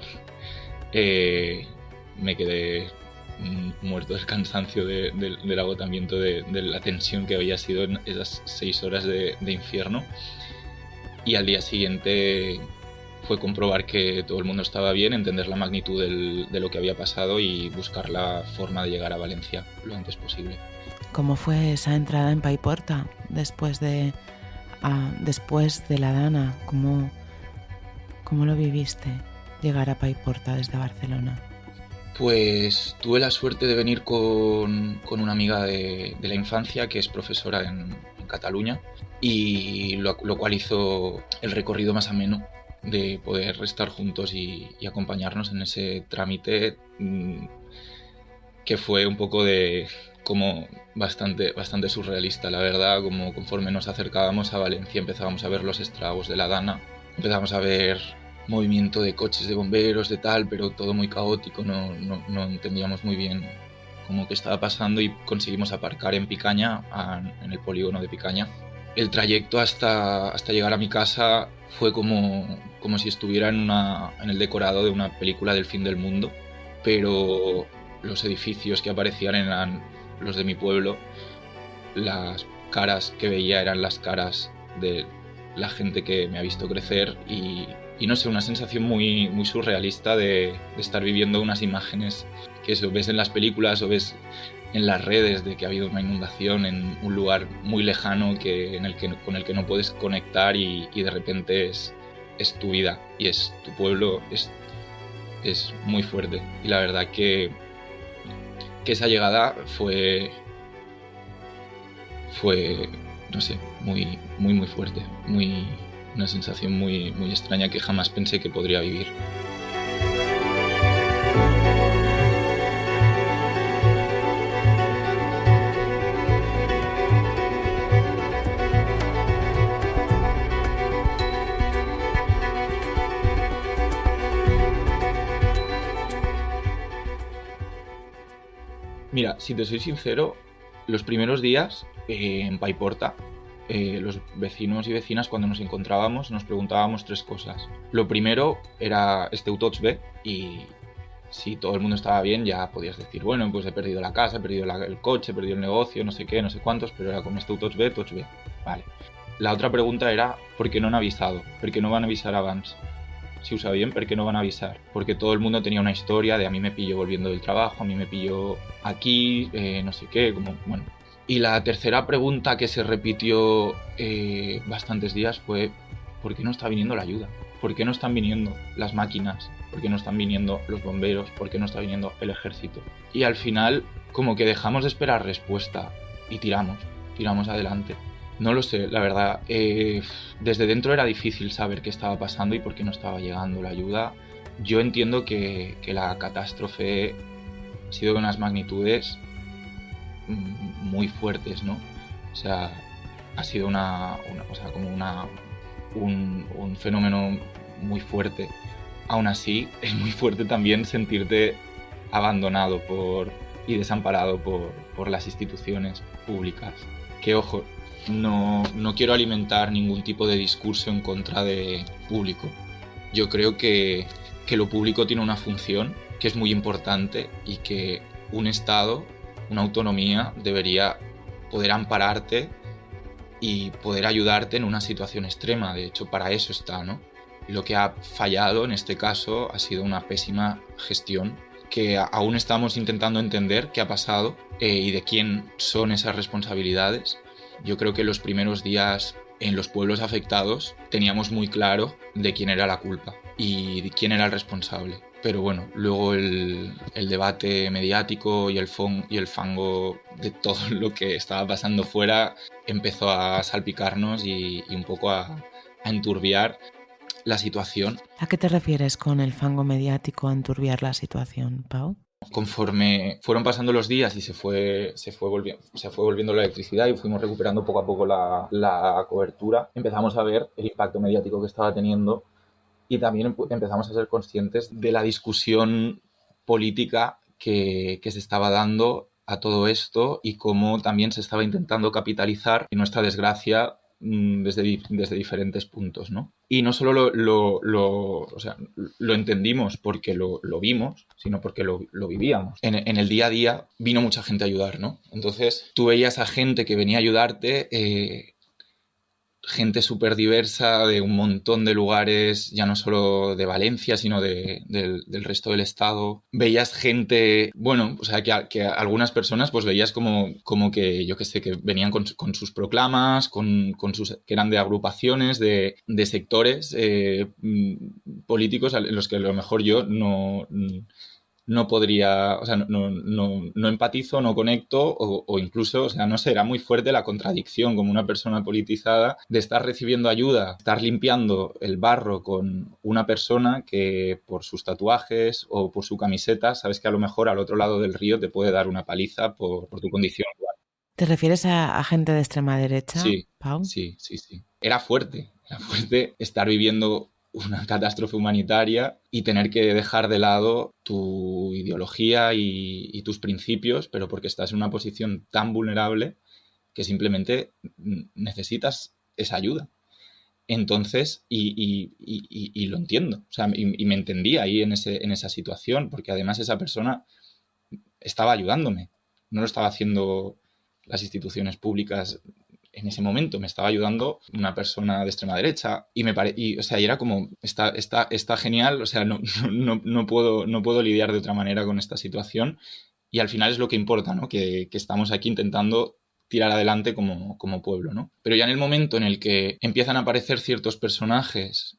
Me quedé muerto del cansancio del agotamiento de la tensión que había sido en esas 6 horas de infierno. Y al día siguiente fue comprobar que todo el mundo estaba bien, entender la magnitud de lo que había pasado y buscar la forma de llegar a Valencia lo antes posible. ¿Cómo fue esa entrada en Paiporta después de la Dana? ¿Cómo lo viviste, llegar a Paiporta desde Barcelona? Pues tuve la suerte de venir con una amiga de la infancia que es profesora en Cataluña, y lo cual hizo el recorrido más ameno de poder estar juntos y acompañarnos en ese trámite que fue un poco de como bastante surrealista, la verdad. Como conforme nos acercábamos a Valencia empezábamos a ver los estragos de la Dana, empezábamos a ver movimiento de coches de bomberos, de tal, pero todo muy caótico, no entendíamos muy bien cómo qué estaba pasando, y conseguimos aparcar en Picaña, en el polígono de Picaña. El trayecto hasta llegar a mi casa fue como si estuviera en el decorado de una película del fin del mundo, pero los edificios que aparecían eran los de mi pueblo, las caras que veía eran las caras de la gente que me ha visto crecer, y no sé, una sensación muy, muy surrealista de estar viviendo unas imágenes que eso ves en las películas o ves en las redes, de que ha habido una inundación en un lugar muy lejano con el que no puedes conectar, y de repente es tu vida y es tu pueblo. Es muy fuerte, y la verdad que esa llegada fue no sé, muy, muy, muy fuerte, una sensación muy, muy extraña que jamás pensé que podría vivir. Mira, si te soy sincero, los primeros días en Paiporta, los vecinos y vecinas, cuando nos encontrábamos, nos preguntábamos 3 cosas. Lo primero era ¿esteu tots bé? Y si todo el mundo estaba bien, ya podías decir, bueno, pues he perdido la casa, he perdido el coche, he perdido el negocio, no sé qué, no sé cuántos, pero era como ¿esteu tots bé? Tots bé. Vale. La otra pregunta era ¿por qué no han avisado? ¿Per qué no van a avisar abans? Si ho sabien, ¿por qué no van a avisar? Porque todo el mundo tenía una historia de a mí me pilló volviendo del trabajo, a mí me pilló aquí, no sé qué, como, bueno. Y la tercera pregunta que se repitió bastantes días fue ¿por qué no está viniendo la ayuda? ¿Por qué no están viniendo las máquinas? ¿Por qué no están viniendo los bomberos? ¿Por qué no está viniendo el ejército? Y al final como que dejamos de esperar respuesta y tiramos adelante. No lo sé, la verdad. Desde dentro era difícil saber qué estaba pasando y por qué no estaba llegando la ayuda. Yo entiendo que la catástrofe ha sido de unas magnitudes muy fuertes, ¿no? O sea, ha sido un fenómeno muy fuerte. Aún así, es muy fuerte también sentirte abandonado y desamparado por las instituciones públicas. Que, ojo, no quiero alimentar ningún tipo de discurso en contra de público. Yo creo que lo público tiene una función que es muy importante y que un Estado, una autonomía, debería poder ampararte y poder ayudarte en una situación extrema. De hecho, para eso está, ¿no? Lo que ha fallado en este caso ha sido una pésima gestión, que aún estamos intentando entender qué ha pasado y de quién son esas responsabilidades. Yo creo que los primeros días en los pueblos afectados teníamos muy claro de quién era la culpa y de quién era el responsable. Pero bueno, luego el debate mediático y el fango de todo lo que estaba pasando fuera empezó a salpicarnos y un poco a enturbiar la situación. ¿A qué te refieres con el fango mediático, a enturbiar la situación, Pau? Conforme fueron pasando los días y se fue volviendo la electricidad y fuimos recuperando poco a poco la cobertura, empezamos a ver el impacto mediático que estaba teniendo y también empezamos a ser conscientes de la discusión política que se estaba dando a todo esto y cómo también se estaba intentando capitalizar en nuestra desgracia desde diferentes puntos, ¿no? Y no solo lo entendimos porque lo vimos, sino porque lo vivíamos. En el día a día vino mucha gente a ayudar, ¿no? Entonces tú veías a gente que venía a ayudarte, gente súper diversa de un montón de lugares, ya no solo de Valencia, sino del resto del estado. Veías gente, bueno, o sea, que algunas personas pues veías como que, yo qué sé, que venían con sus proclamas, que eran de agrupaciones, de sectores políticos en los que a lo mejor yo no podría, o sea, no empatizo, no conecto o incluso, o sea, no sé, era muy fuerte la contradicción como una persona politizada de estar recibiendo ayuda, estar limpiando el barro con una persona que por sus tatuajes o por su camiseta, sabes que a lo mejor al otro lado del río te puede dar una paliza por tu condición. ¿Te refieres a gente de extrema derecha, Sí, Pau? sí. Era fuerte estar viviendo una catástrofe humanitaria y tener que dejar de lado tu ideología y tus principios, pero porque estás en una posición tan vulnerable que simplemente necesitas esa ayuda. Entonces, y lo entiendo, o sea, y me entendía ahí en esa situación, porque además esa persona estaba ayudándome, no lo estaba haciendo las instituciones públicas en ese momento, me estaba ayudando una persona de extrema derecha o sea, y era como, está genial, o sea, no puedo lidiar de otra manera con esta situación y al final es lo que importa, ¿no? Que estamos aquí intentando tirar adelante como pueblo, ¿no? Pero ya en el momento en el que empiezan a aparecer ciertos personajes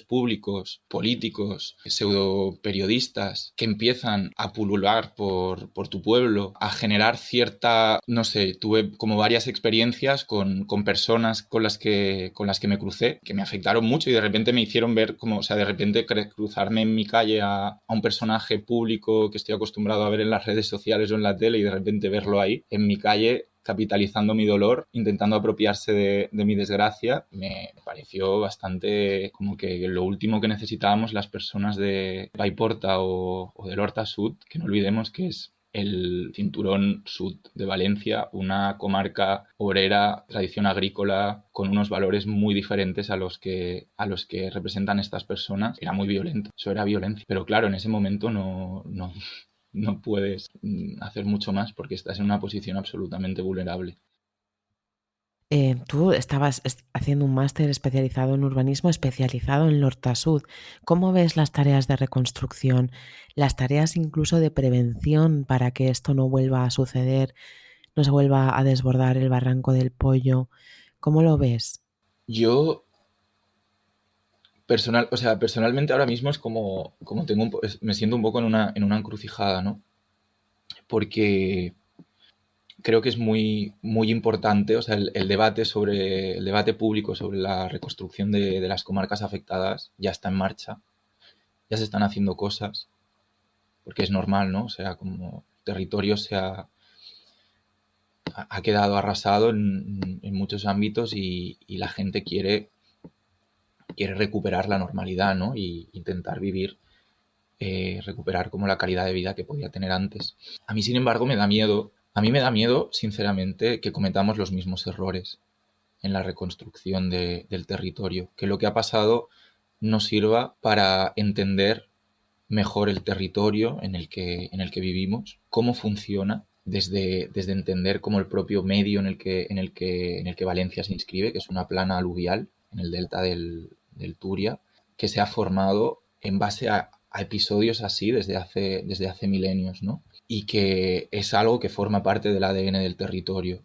públicos, políticos, pseudo periodistas que empiezan a pulular por tu pueblo, a generar cierta, no sé, tuve como varias experiencias con personas con las que me crucé, que me afectaron mucho y de repente me hicieron ver como, o sea, de repente cruzarme en mi calle a un personaje público que estoy acostumbrado a ver en las redes sociales o en la tele y de repente verlo ahí en mi calle capitalizando mi dolor, intentando apropiarse de mi desgracia, me pareció bastante como que lo último que necesitábamos las personas de Paiporta o del Horta Sud, que no olvidemos que es el cinturón sud de Valencia, una comarca obrera, tradición agrícola, con unos valores muy diferentes a los que representan estas personas. Era muy violento, eso era violencia. Pero claro, en ese momento no puedes hacer mucho más porque estás en una posición absolutamente vulnerable. Tú estabas haciendo un máster especializado en urbanismo, especializado en Horta Sud. ¿Cómo ves las tareas de reconstrucción, las tareas incluso de prevención para que esto no vuelva a suceder, no se vuelva a desbordar el barranco del Pollo? ¿Cómo lo ves? Yo personalmente ahora mismo es como me siento un poco en una encrucijada, ¿no? Porque creo que es muy, muy importante, o sea, el debate público sobre la reconstrucción de las comarcas afectadas ya está en marcha, ya se están haciendo cosas, porque es normal, ¿no? O sea, como el territorio ha quedado arrasado en muchos ámbitos y la gente quiere recuperar la normalidad, ¿no? Y intentar vivir, recuperar como la calidad de vida que podía tener antes. A mí, sin embargo, a mí me da miedo, sinceramente, que cometamos los mismos errores en la reconstrucción del territorio, que lo que ha pasado nos sirva para entender mejor el territorio en el que vivimos, cómo funciona, desde entender cómo el propio medio en el que Valencia se inscribe, que es una plana aluvial en el delta del Turia, que se ha formado en base a episodios así desde hace milenios, ¿no? Y que es algo que forma parte del ADN del territorio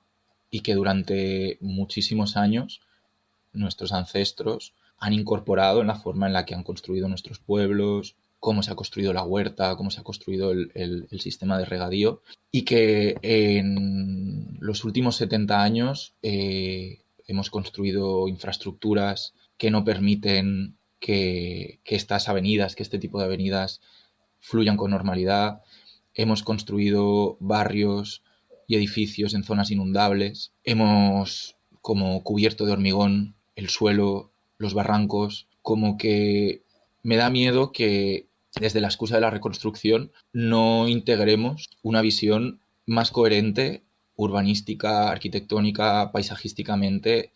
y que durante muchísimos años nuestros ancestros han incorporado en la forma en la que han construido nuestros pueblos, cómo se ha construido la huerta, cómo se ha construido el sistema de regadío, y que en los últimos 70 años hemos construido infraestructuras que no permiten que estas avenidas, que este tipo de avenidas fluyan con normalidad. Hemos construido barrios y edificios en zonas inundables. Hemos como cubierto de hormigón el suelo, los barrancos, como que me da miedo que desde la excusa de la reconstrucción no integremos una visión más coherente, urbanística, arquitectónica, paisajísticamente,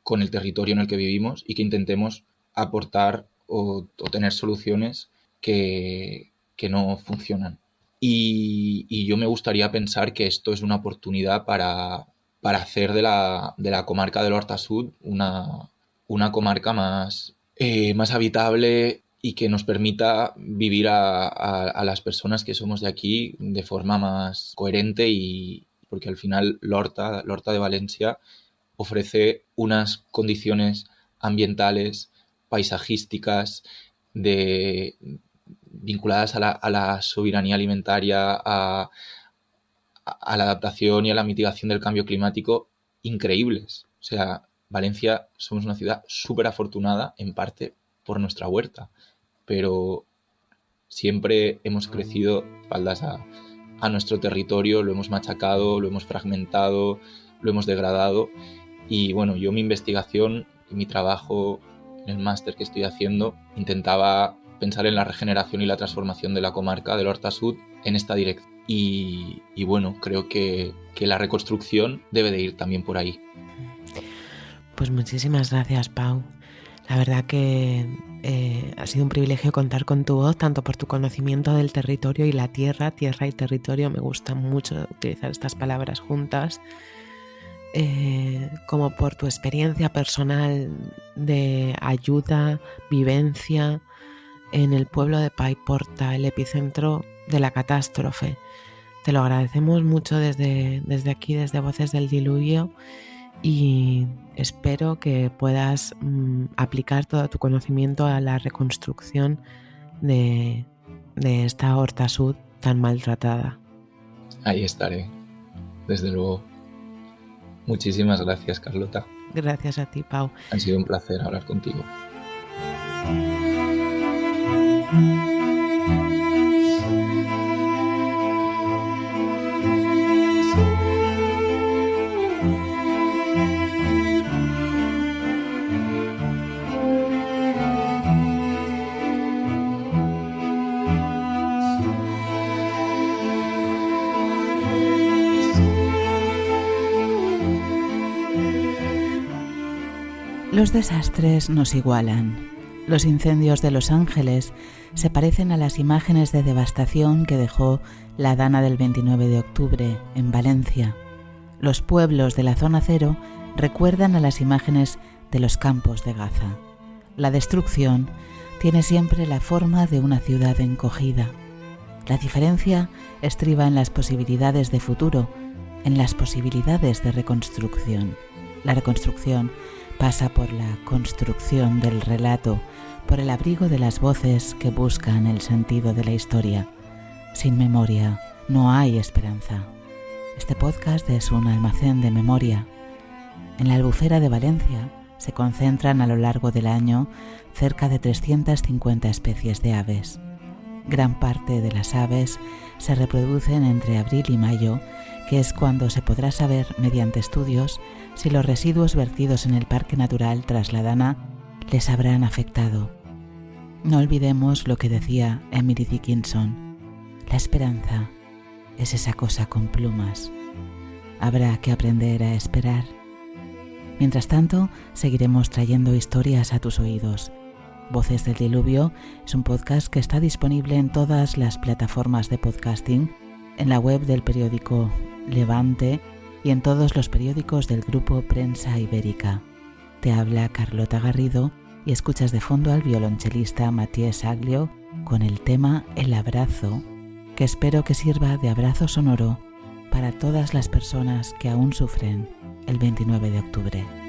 con el territorio en el que vivimos y que intentemos aportar o tener soluciones que no funcionan. Y yo me gustaría pensar que esto es una oportunidad para hacer de la comarca del Horta Sud una comarca más habitable y que nos permita vivir a las personas que somos de aquí de forma más coherente, y porque al final l'Horta de Valencia ofrece unas condiciones ambientales, paisajísticas, de vinculadas a la soberanía alimentaria, a la adaptación y a la mitigación del cambio climático, increíbles. O sea, Valencia somos una ciudad súper afortunada, en parte por nuestra huerta, pero siempre hemos crecido espaldas a nuestro territorio, lo hemos machacado, lo hemos fragmentado, lo hemos degradado. Y bueno, yo mi investigación y mi trabajo en el máster que estoy haciendo intentaba pensar en la regeneración y la transformación de la comarca del Horta Sud en esta dirección. Y bueno, creo que la reconstrucción debe de ir también por ahí. Pues muchísimas gracias, Pau. La verdad que ha sido un privilegio contar con tu voz, tanto por tu conocimiento del territorio y la tierra y territorio. Me gusta mucho utilizar estas palabras juntas. Como por tu experiencia personal de ayuda, vivencia en el pueblo de Paiporta, el epicentro de la catástrofe. Te lo agradecemos mucho desde aquí, desde Voces del Diluvio, y espero que puedas aplicar todo tu conocimiento a la reconstrucción de esta Horta Sud tan maltratada. Ahí estaré, desde luego. Muchísimas gracias, Carlota. Gracias a ti, Pau. Ha sido un placer hablar contigo. Los desastres nos igualan. Los incendios de Los Ángeles se parecen a las imágenes de devastación que dejó la Dana del 29 de octubre en Valencia. Los pueblos de la zona cero recuerdan a las imágenes de los campos de Gaza. La destrucción tiene siempre la forma de una ciudad encogida. La diferencia estriba en las posibilidades de futuro, en las posibilidades de reconstrucción. La reconstrucción pasa por la construcción del relato, por el abrigo de las voces que buscan el sentido de la historia. Sin memoria no hay esperanza. Este podcast es un almacén de memoria. En la Albufera de Valencia se concentran a lo largo del año cerca de 350 especies de aves. Gran parte de las aves se reproducen entre abril y mayo, que es cuando se podrá saber mediante estudios si los residuos vertidos en el Parque Natural tras la Dana les habrán afectado. No olvidemos lo que decía Emily Dickinson: la esperanza es esa cosa con plumas. Habrá que aprender a esperar. Mientras tanto, seguiremos trayendo historias a tus oídos. Voces del Diluvio es un podcast que está disponible en todas las plataformas de podcasting, en la web del periódico Levante y en todos los periódicos del grupo Prensa Ibérica. Te habla Carlota Garrido y escuchas de fondo al violonchelista Matías Aglio con el tema El Abrazo, que espero que sirva de abrazo sonoro para todas las personas que aún sufren el 29 de octubre.